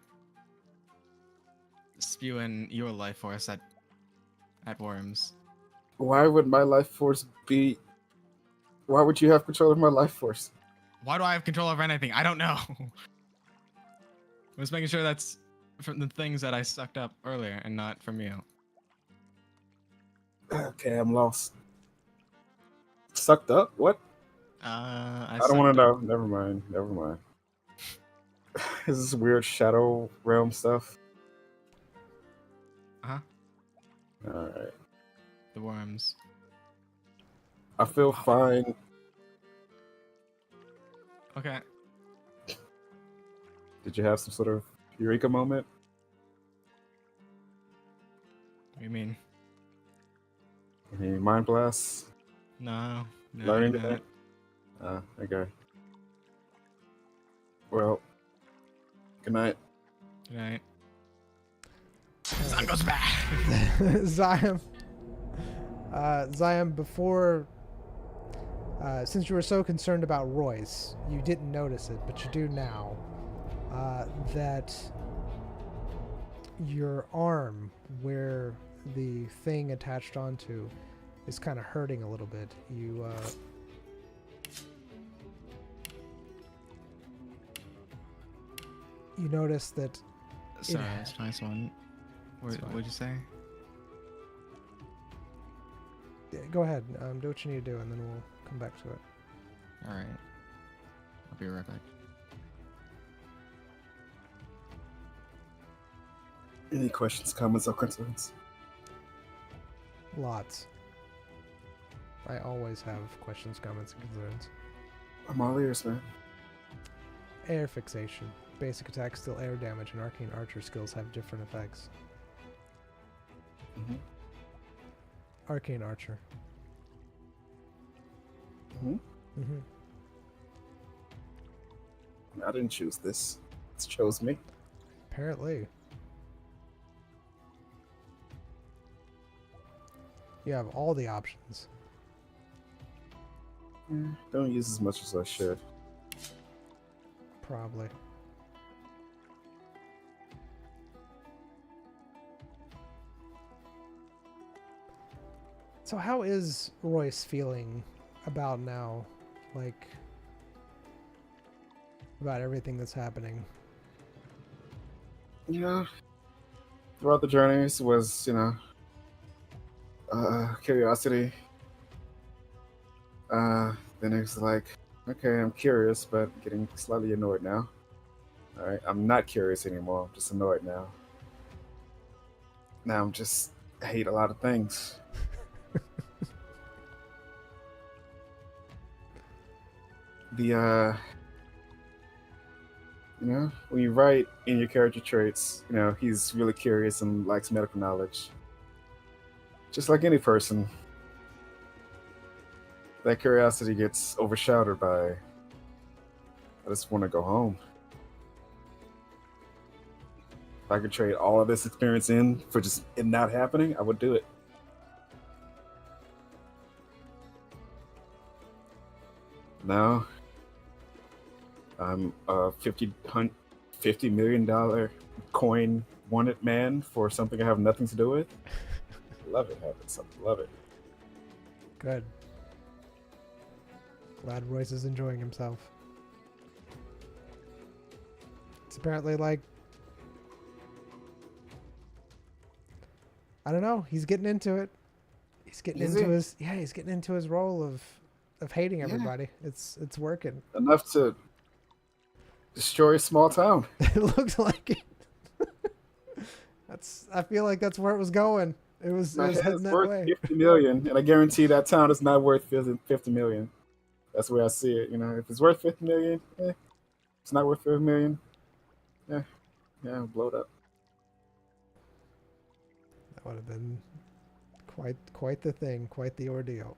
spewing your life force at worms. Why would my life force be? Why would you have control of my life force? Why do I have control over anything? I don't know. I'm just making sure that's from the things that I sucked up earlier and not from you. Okay, I'm lost. Sucked up? What? I don't want sucked to up- know. Never mind. Is this weird shadow realm stuff? Uh-huh. Alright. The worms. I feel fine. Okay. Did you have some sort of eureka moment? What do you mean? Any mind blasts? No. Learning no. that? Okay. Well, good night. Good night. Sun goes back. Zyme, before, since you were so concerned about Royce, you didn't notice it, but you do now, that your arm, where the thing attached onto, is kind of hurting a little bit. You notice that. Sorry, that's a nice one. What'd you say? Go ahead, do what you need to do, and then we'll come back to it. All right. I'll be right back. Any questions, comments, or concerns? Lots. I always have questions, comments, and concerns. I'm all ears, man. Air fixation. Basic attack, still air damage, and arcane archer skills have different effects. Mm-hmm. Arcane archer. Mm-hmm. Mm-hmm. I didn't choose this. It chose me. Apparently. You have all the options. Don't use as much as I should. Probably. So how is Royce feeling about now? Like, about everything that's happening. Throughout the journeys was, curiosity. Then it's like, okay, I'm curious, but getting slightly annoyed now. All right, I'm not curious anymore. I'm just annoyed now. Now I'm just hate a lot of things. When you write in your character traits, he's really curious and likes medical knowledge. Just like any person, that curiosity gets overshadowed by, I just want to go home. If I could trade all of this experience in for just it not happening, I would do it. Now, I'm a $50 million coin wanted man for something I have nothing to do with. Love it, love it. Good. Glad Royce is enjoying himself. It's apparently like, I don't know, he's getting into it. He's getting Is into he? he's getting into his role of hating everybody. It's working. Enough to destroy a small town. It looks like it. I feel like that's where it was going. It was heading that worth way. 50 million, and I guarantee that town is not worth 50 million. That's the way I see it. If it's worth 50 million, it's not worth 50 million. Yeah, blow it up. That would have been quite the thing, quite the ordeal.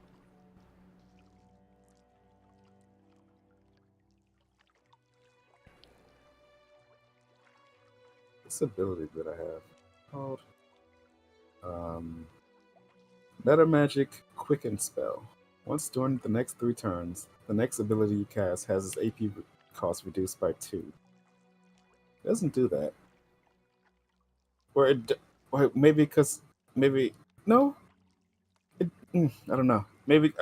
This ability that I have called Meta Magic Quicken Spell. Once during the next 3 turns, the next ability you cast has its AP cost reduced by 2. It doesn't do that. Or maybe because no. I don't know. Maybe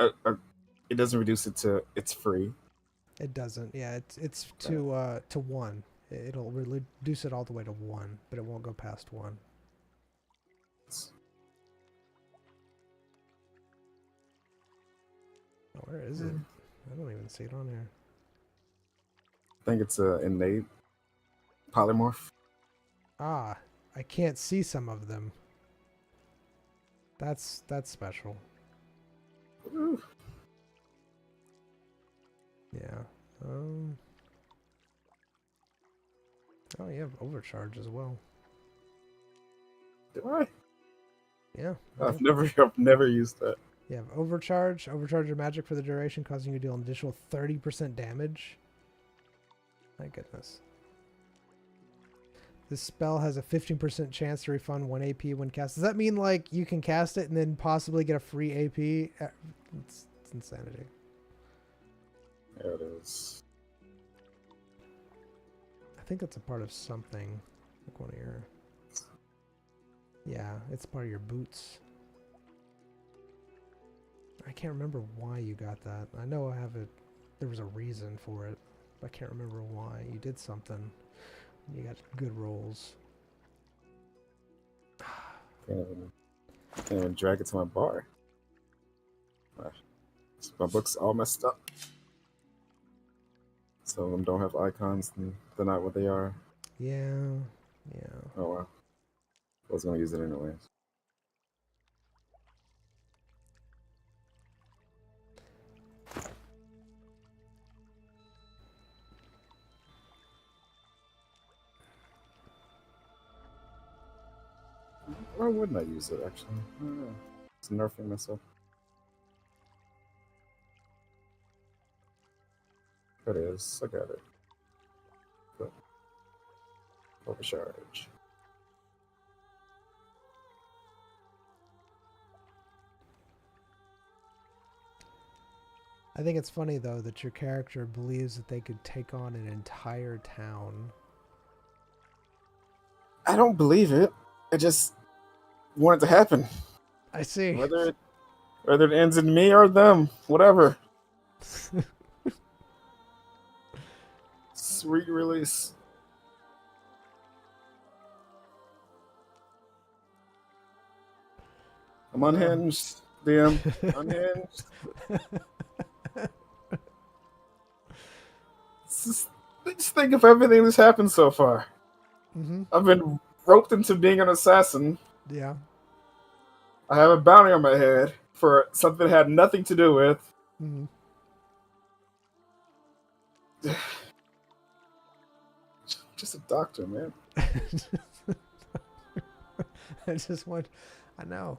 it doesn't reduce it to it's free. It doesn't. Yeah, it's to 1. It'll reduce it all the way to 1, but it won't go past 1. Oh, where is it? I don't even see it on here. I think it's an innate polymorph. Ah, I can't see some of them. That's special. Ooh. Yeah. Oh, you have overcharge as well. Do I? Yeah. I've never used that. You have overcharge. Overcharge your magic for the duration, causing you to deal an additional 30% damage. My goodness. This spell has a 15% chance to refund 1 AP when cast. Does that mean like you can cast it and then possibly get a free AP? It's insanity. There it is. I think that's a part of something. Like one of your... Yeah, it's part of your boots. I can't remember why you got that. I know I have it. There was a reason for it. But I can't remember why. You did something. You got good rolls. Can't even drag it to my bar. My book's all messed up. Some of them don't have icons, and they're not what they are. Yeah. Oh well. I was gonna use it anyways. Why wouldn't I use it, actually? I don't know. It's nerfing myself. It is. I got it. But overcharge. I think it's funny, though, that your character believes that they could take on an entire town. I don't believe it. I just want it to happen. I see. Whether it ends in me or them, whatever. Sweet release. I'm unhinged, DM. Unhinged. Just think of everything that's happened so far. Mm-hmm. I've been roped into being an assassin. Yeah. I have a bounty on my head for something that had nothing to do with. Mm-hmm. Just a doctor, man. I just want. I know.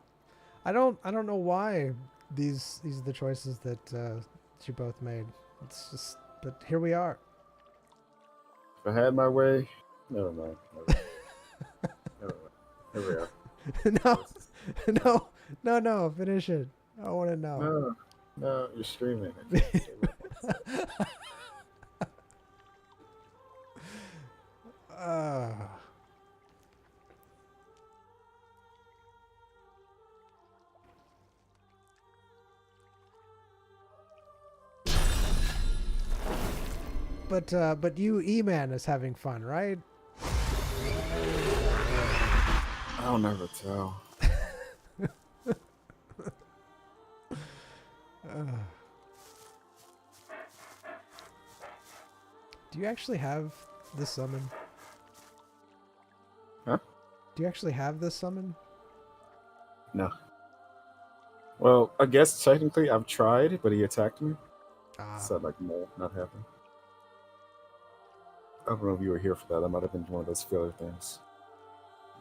I don't know why these are the choices that you both made. It's just. But here we are. If I had my way, never mind. Never mind. Here we are. No. Finish it. I want to know. No, you're streaming. But you, E-Man, is having fun, right? I'll never tell. Do you actually have this summon? Huh? Do you actually have this summon? No. Well, I guess technically I've tried, but he attacked me. So like, no, not happening. I don't know if you were here for that. That might have been one of those filler things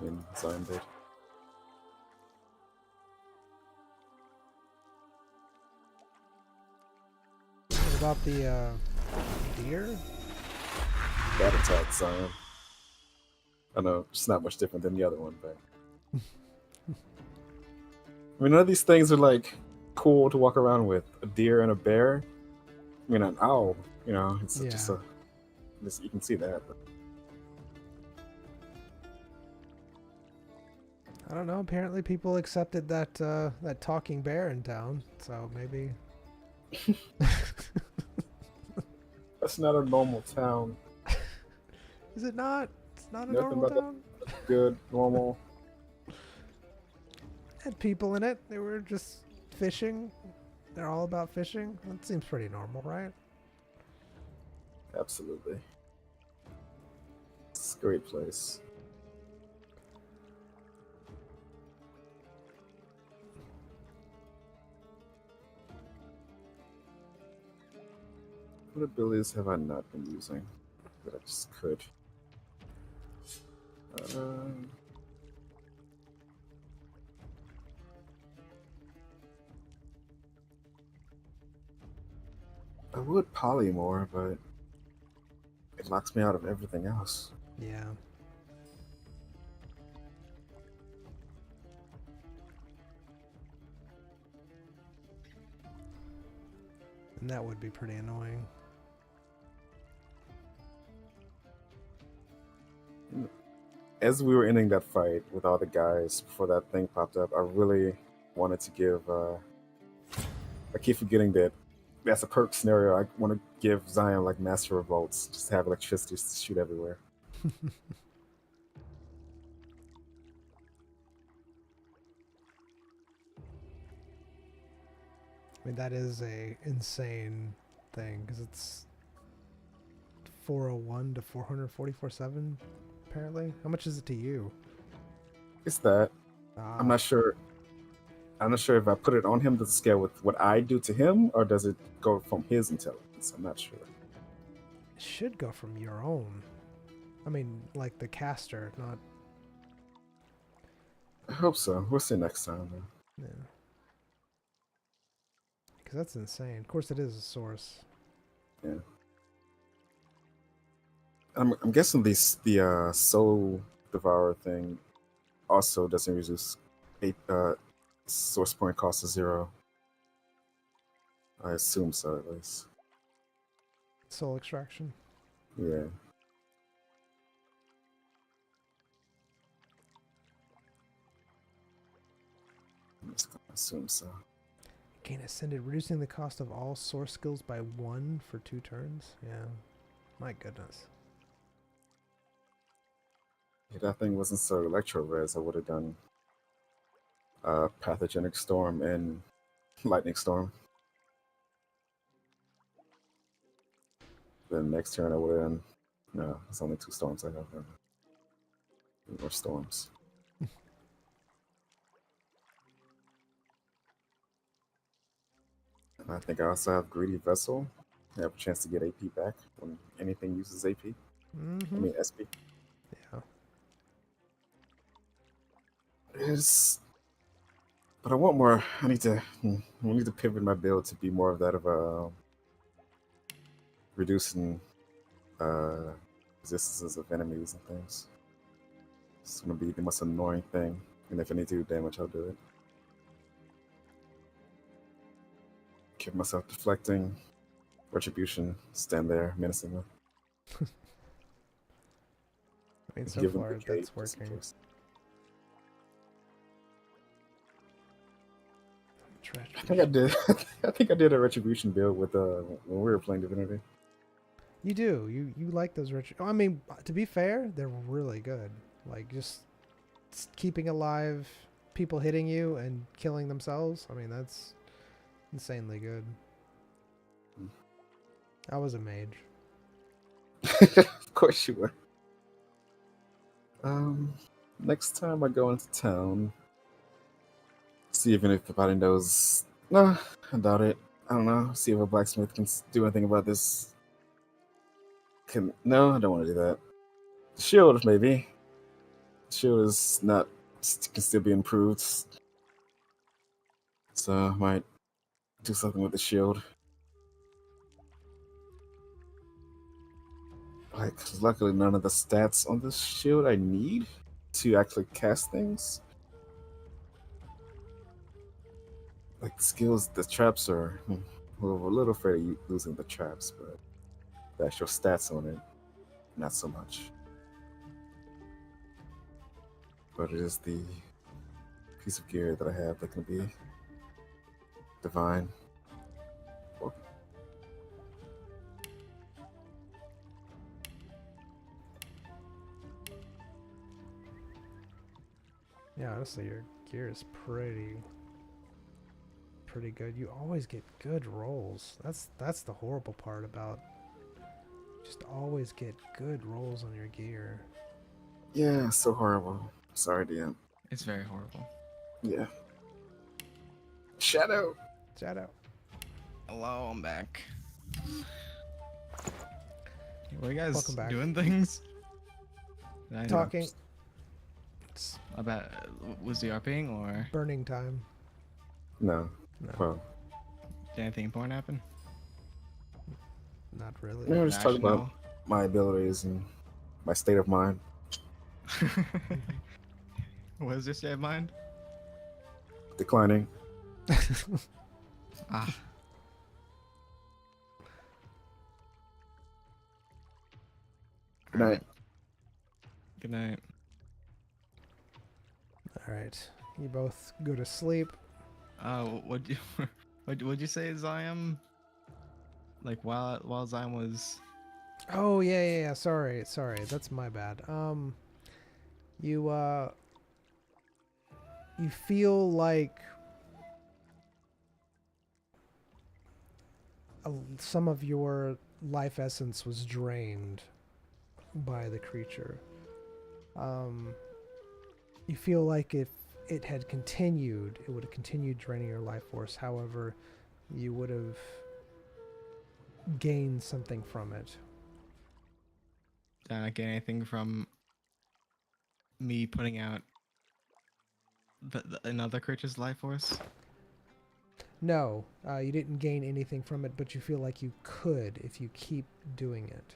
in Zion did. What about the deer? That attack Zion. I know it's not much different than the other one, but I mean, none of these things are like cool to walk around with. A deer and a bear. I mean, an owl. You know, it's just a. You can see that. But. I don't know. Apparently, people accepted that that talking bear in town, so maybe. That's not a normal town. Is it not? It's not a Nothing normal but town. Good, normal. Had people in it. They were just fishing. They're all about fishing. That seems pretty normal, right? Absolutely. It's a great place. What abilities have I not been using that I just could? I would poly more, but it locks me out of everything else. Yeah. And that would be pretty annoying. As we were ending that fight with all the guys before that thing popped up, I really wanted to give. I keep forgetting that that's a perk scenario. I want to give Zion like Master Revolts, just to have electricity to shoot everywhere. I mean, that is a insane thing because it's 401 to 444.7 apparently. How much is it to you? It's that. I'm not sure. I'm not sure if I put it on him, does it scale with what I do to him, or does it go from his intelligence? I'm not sure. It should go from your own. I mean, like the caster, not. I hope so. We'll see next time, though. Yeah. Because that's insane. Of course, it is a source. Yeah. I'm guessing the Soul Devourer thing also doesn't reduce source point cost to 0. I assume so, at least. Soul extraction. Yeah. I'm just gonna assume so. Gain ascended, reducing the cost of all source skills by 1 for 2 turns. Yeah. My goodness. If that thing wasn't so electro res, I would have done Pathogenic Storm and Lightning Storm. Then next turn I would have done. No, it's only 2 storms I have. More storms. And I think I also have Greedy Vessel. I have a chance to get AP back when anything uses AP. I mean SP. Yeah. But I want more. I need to pivot my build to be more of that of a reducing resistances of enemies and things. It's gonna be the most annoying thing, and if I need to do damage, I'll do it. Give myself deflecting, retribution, stand there menacingly. I mean, so Give him far the cake, that's just in working. case. Trash. I think I did. I think I did a retribution build with when we were playing Divinity. You do. You like those rich. I mean, to be fair, they're really good. Like just keeping alive people hitting you and killing themselves. I mean, that's insanely good. I was a mage. Of course you were. Next time I go into town, see if anybody knows. No, I doubt it. I don't know. See if a blacksmith can do anything about this. No, I don't want to do that. Shield, maybe. Shield is not. Can still be improved. So I might do something with the shield. Like, luckily, none of the stats on this shield I need to actually cast things. Like the skills, the traps are. Well, we're a little afraid of losing the traps, but the actual stats on it, not so much. But it is the piece of gear that I have that can be divine. Well, Yeah, honestly, your gear is pretty good. You always get good rolls. That's the horrible part about. Just always get good rolls on your gear. yeah, so horrible. Sorry, DM. It's very horrible. Yeah. Shadow. Shadow. Hello, I'm back. Were you guys Welcome back. doing things? Talking. It's About was the RPing or burning time. No. No, Well, did anything important happen? not really. we were just talking about National? my abilities and my state of mind. What is your state of mind? Declining. Ah. Good night. Good night. All right, you both go to sleep. What'd you what'd you say, Zion? Like while Zion was Oh yeah. Sorry. That's my bad. You feel like some of your life essence was drained by the creature. You feel like if it had continued, it would have continued draining your life force. However, you would have gained something from it. did I not get anything from me putting out another creature's life force? No, you didn't gain anything from it, but you feel like you could if you keep doing it.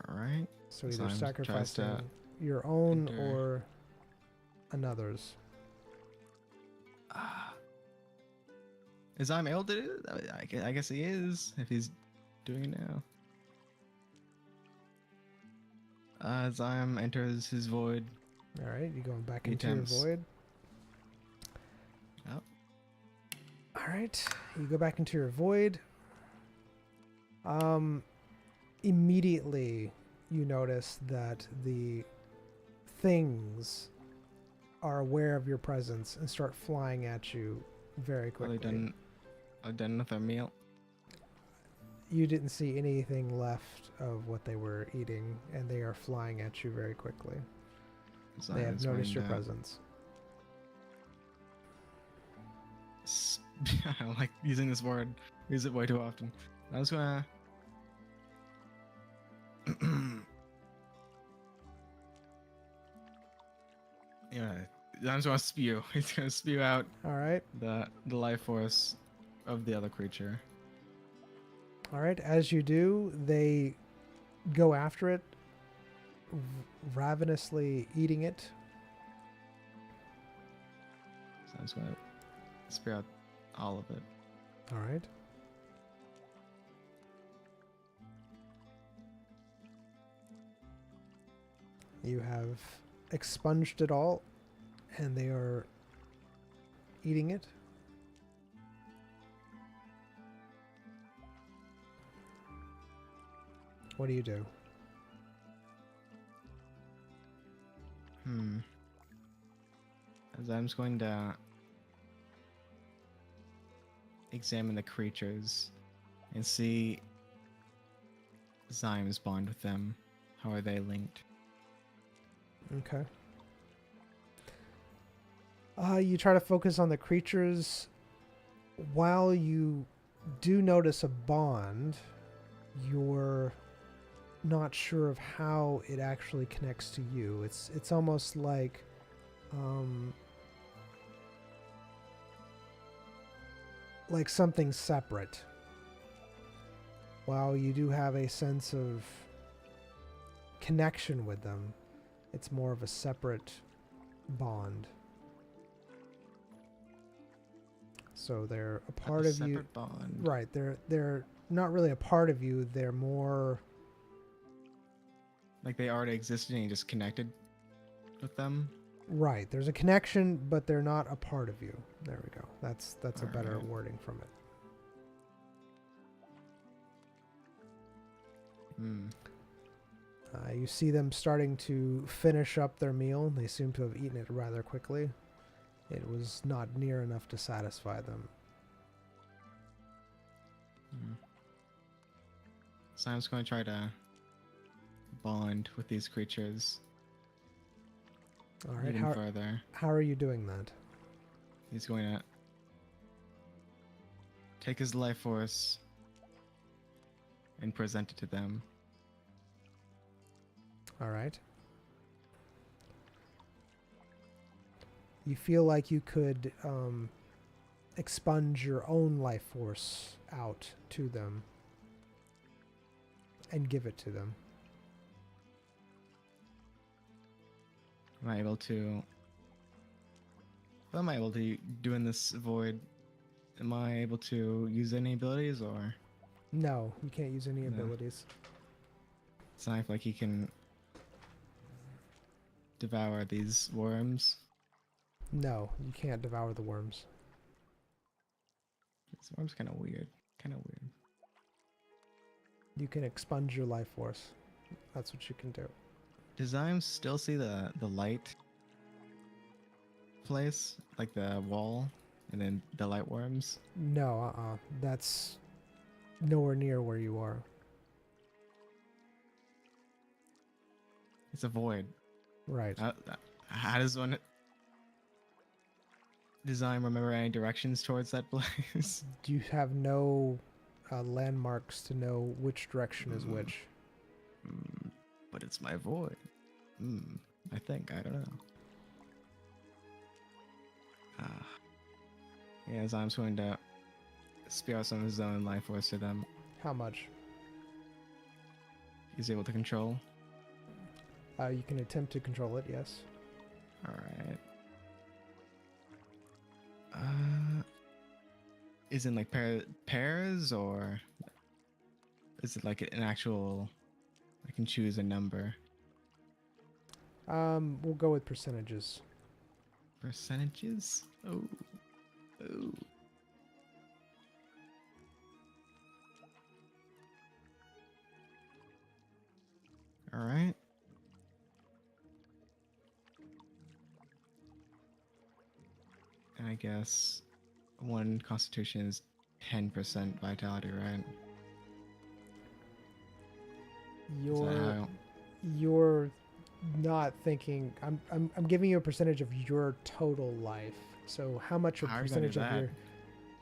All right. So So either I'm sacrificing trying to your own enter- or another's. Is Zion able to do it? I guess he is if he's doing it now. Zion enters his void. All right, you going back Eight into times. your void. Yep. All right, you go back into your void. immediately you notice that the things are aware of your presence and start flying at you very Are quickly. they done with their meal? You didn't see anything left of what they were eating, and they are flying at you very quickly. They have Zion's noticed your going to presence. I don't like using this word. Use it way too often. I was gonna. Yeah, I'm just gonna spew. He's gonna spew out All right. the life force of the other creature. All right. As you do, they go after it, ravenously eating it. So I'm just gonna spew out all of it. All right. You have expunged it all, and they are eating it. What do you do? As I'm just going to examine the creatures and see Zyme's bond with them. How are they linked? Okay. You try to focus on the creatures. While you do notice a bond, you're not sure of how it actually connects to you. It's almost like something separate. While you do have a sense of connection with them, it's more of a separate bond. So they're a part a of you. separate bond. Right, they're not really a part of you. They're more Like they already existed and you just connected with them. right. There's a connection, but they're not a part of you. There we go. That's a better Alright. wording from it. You see them starting to finish up their meal. They seem to have eaten it rather quickly. It was not near enough to satisfy them. So I'm just going to try to bond with these creatures All right, even further. how are you doing that? He's going to take his life force and present it to them. All right. You feel like you could expunge your own life force out to them and give it to them. Am I able to? What am I able to do in this void? Am I able to use any abilities, or No, you can't use any No. abilities. it's not like he can devour these worms? No, you can't devour the worms. This worm's kind of weird. You can expunge your life force. That's what you can do. Does Zyme still see the light place, like the wall, and then the light worms? No, that's nowhere near where you are. It's a void. Right. How does one? Does Zyme remember any directions towards that place? You have no landmarks to know which direction is which. But it's my void. I think. I don't know. Yeah, Zyme's going to spew out some of his own life force to them. How much? He's able to control. You can attempt to control it, yes. Alright. Is it like pairs, or is it like an actual? I can choose a number. We'll go with percentages. Percentages? Oh. I guess one constitution is 10% vitality, right? Is that how? You're not thinking. I'm giving you a percentage of your total life. So how much a How are you gonna do percentage of that? your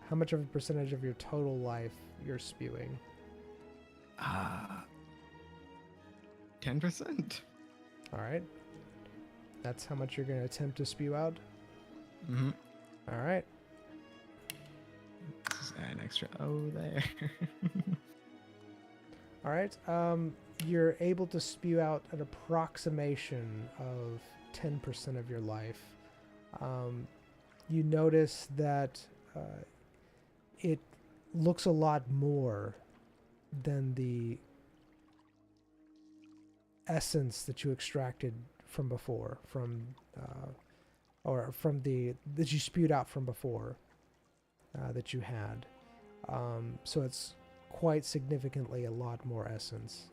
how much of a percentage of your total life you're spewing? 10%. All right. That's how much you're going to attempt to spew out. Mm-hmm. All right. Just add an extra O there. All right. You're able to spew out an approximation of 10% of your life. You notice that it looks a lot more than the essence that you extracted from before, that you spewed out from before, that you had. So it's quite significantly a lot more essence.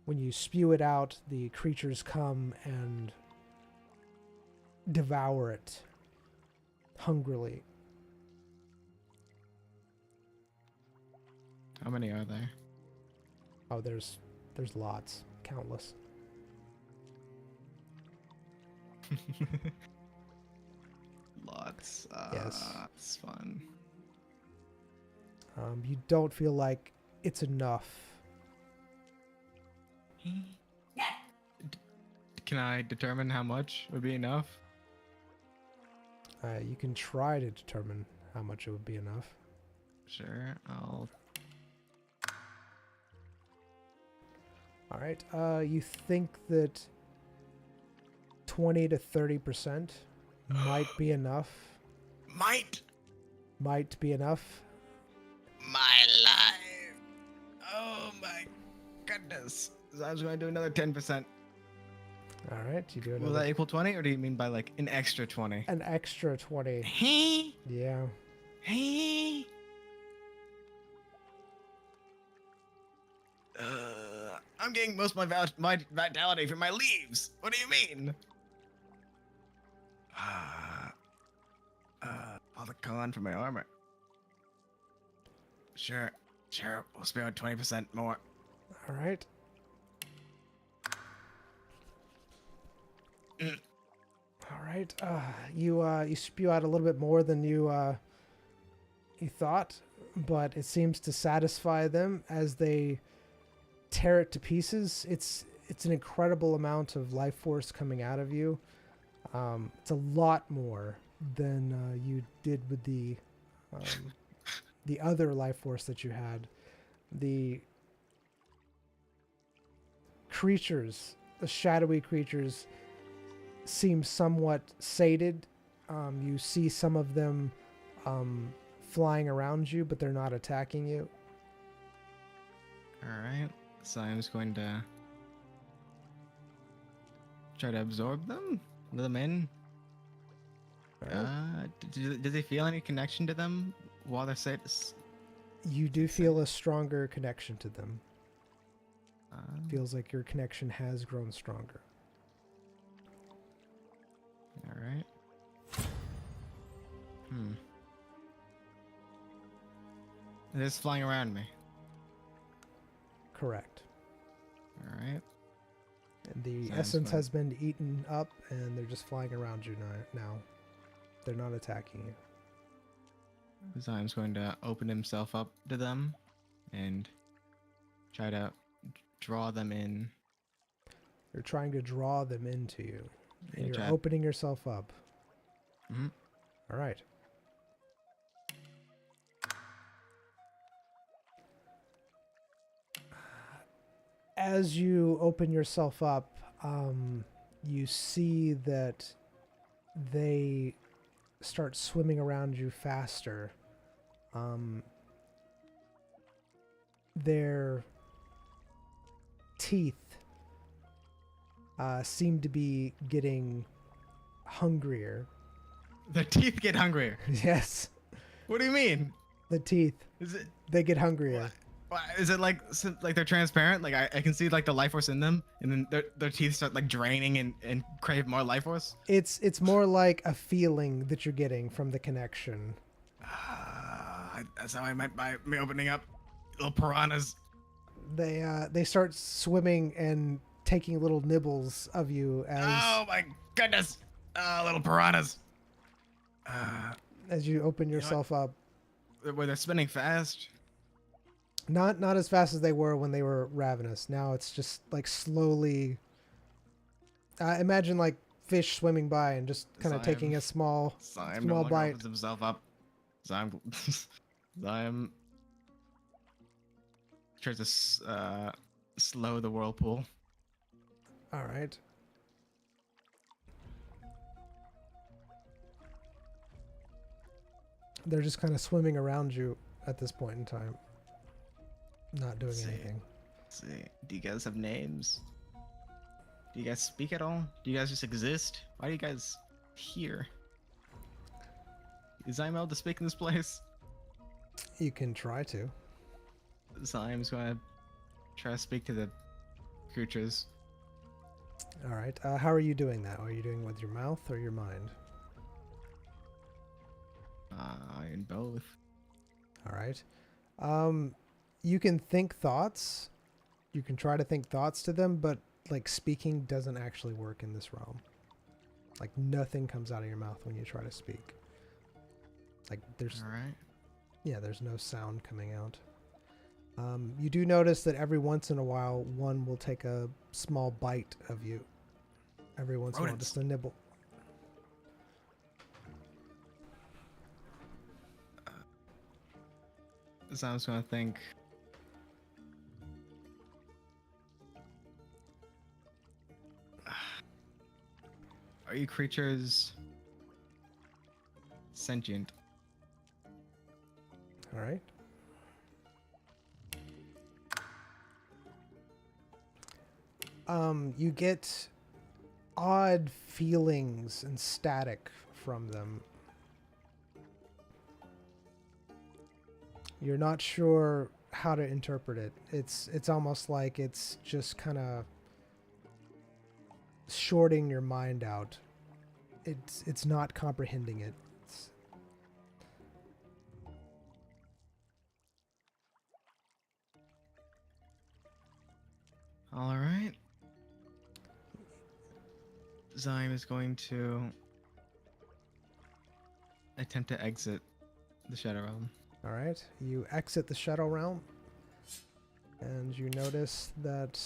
When you spew it out, the creatures come and devour it hungrily. How many are there? Oh, there's lots, countless. Lots. Yes. It's fun. You don't feel like it's enough. Can I determine how much would be enough? You can try to determine how much it would be enough. Sure, I'll... All right. You think that 20 to 30% might be enough. Might! Might be enough. My life! Oh my goodness. So I was going to do another 10%. All right. You do Will another. that equal 20, or do you mean by like an extra 20? An extra 20. Hey! Yeah. Hey! I'm getting most of my vitality from my leaves. What do you mean? All the con for my armor. Sure. We'll spend 20% more. All right. All right. You spew out a little bit more than you thought, but it seems to satisfy them as they tear it to pieces. It's an incredible amount of life force coming out of you. It's a lot more than you did with the other life force that you had. The creatures, the shadowy creatures, seem somewhat sated. You see some of them flying around you, but they're not attacking you. Alright. So I'm just going to try to absorb them? Let them in? Alright. Does he feel any connection to them while they're safe? You do feel a stronger connection to them. Feels like your connection has grown stronger. Alright. They're just flying around me. Correct. Alright. And the Sounds essence fun. has been eaten up, and they're just flying around you now. They're not attacking you. Zion's going to open himself up to them and try to draw them in. You're trying to draw them into you. And Yeah, you're try- opening yourself up. Mhm. All right. As you open yourself up, you see that they start swimming around you faster. Their teeth seem to be getting hungrier. The teeth get hungrier. Yes, What do you mean? the teeth, Is it? they get hungrier. What? Is it like they're transparent? Like I can see like the life force in them, and then their teeth start like draining and crave more life force. It's more like a feeling that you're getting from the connection. That's how I meant by me opening up. Little piranhas. They start swimming and taking little nibbles of you Oh my goodness! Little piranhas. as you open yourself up. Where they're spinning fast. Not as fast as they were when they were ravenous. Now it's just like slowly. Imagine like fish swimming by and just kind of taking a small bite. Opens himself up. Zyme tries to slow the whirlpool. All right. They're just kind of swimming around you at this point in time, not doing anything. Let's see. Do you guys have names? Do you guys speak at all? Do you guys just exist? Why are you guys here? Is Zyme able to speak in this place? You can try to. Zyme's gonna try to speak to the creatures. All right. How are you doing that? Are you doing it with your mouth or your mind? In both. All right. You can think thoughts. You can try to think thoughts to them, but like speaking doesn't actually work in this realm. Like nothing comes out of your mouth when you try to speak. Like there's All right. Yeah, there's no sound coming out. You do notice that every once in a while, one will take a small bite of you. Every once in a while, just a nibble. So I was gonna think. Are you creatures sentient? All right. You get odd feelings and static from them. You're not sure how to interpret it. It's almost like it's just kind of shorting your mind out. It's not comprehending it. All right. Zyme is going to attempt to exit the Shadow Realm. All right, you exit the Shadow Realm, and you notice that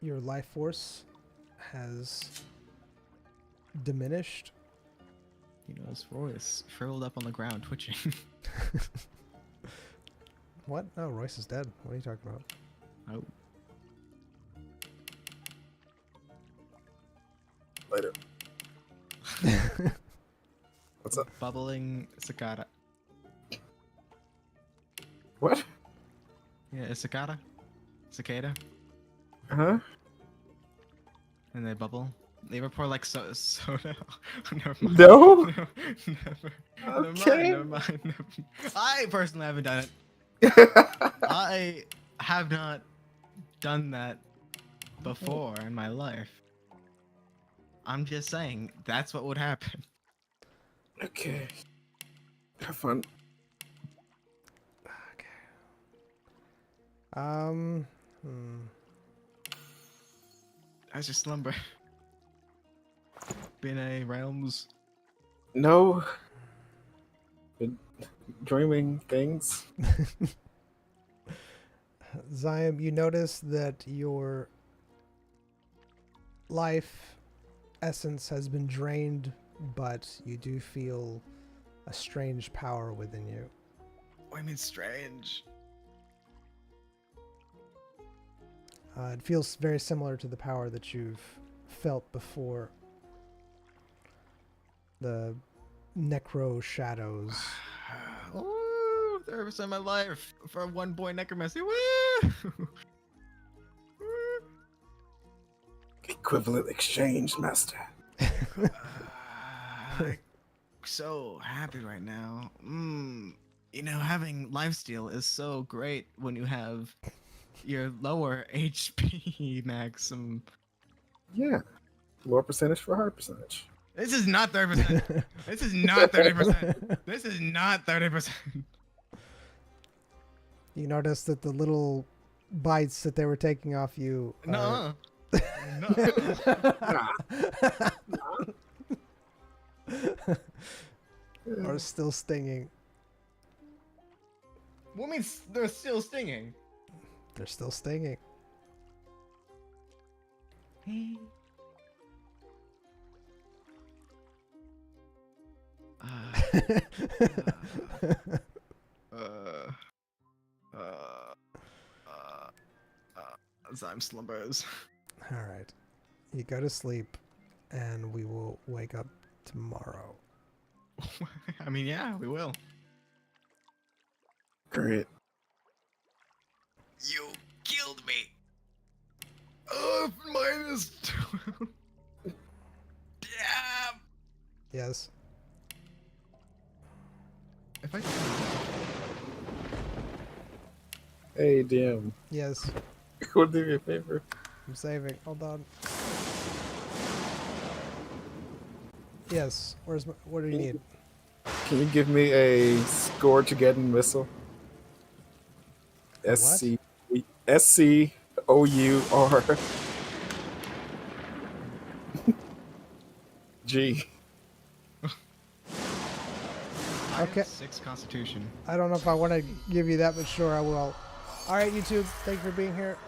your life force has diminished. You know, his voice shriveled up on the ground, twitching. What? Oh, Royce is dead. What are you talking about? Oh. Later. What's up? Bubbling cicada. What? Yeah, a cicada. Cicada. Huh? And they bubble. They pour like soda. Never mind. No? Never. Okay. Never mind. I personally haven't done it. I have not done that before in my life. I'm just saying that's what would happen. Okay. Have fun. Okay. How's your slumber? Been a realms? No. Been dreaming things. Zyme, you notice that your life essence has been drained, but you do feel a strange power within you. What do you mean strange? It feels very similar to the power that you've felt before. The necro shadows. Ooh, 30% of my life for one boy necromancy. Woo! Equivalent exchange, master. I'm so happy right now. having lifesteal is so great when you have your lower HP maximum. Yeah. Lower percentage for higher percentage. This is not 30%. This is not 30%. This is not 30%. You notice that the little bites that they were taking off you No. No. are still stinging. What means they're still stinging? They're still stinging. Zyme slumbers. All right. You go to sleep, and we will wake up tomorrow. I mean, yeah, we will. Great. You killed me. -12. Damn. Yes. If I Hey, DM. Yes. Want to do me a favor? I'm saving. Hold on. Yes. What do you need? Can you give me a Scourgegeddon missile? What? SCOUR G. I Okay. have 6 Constitution. I don't know if I want to give you that, but sure I will. All right, YouTube. Thank you for being here.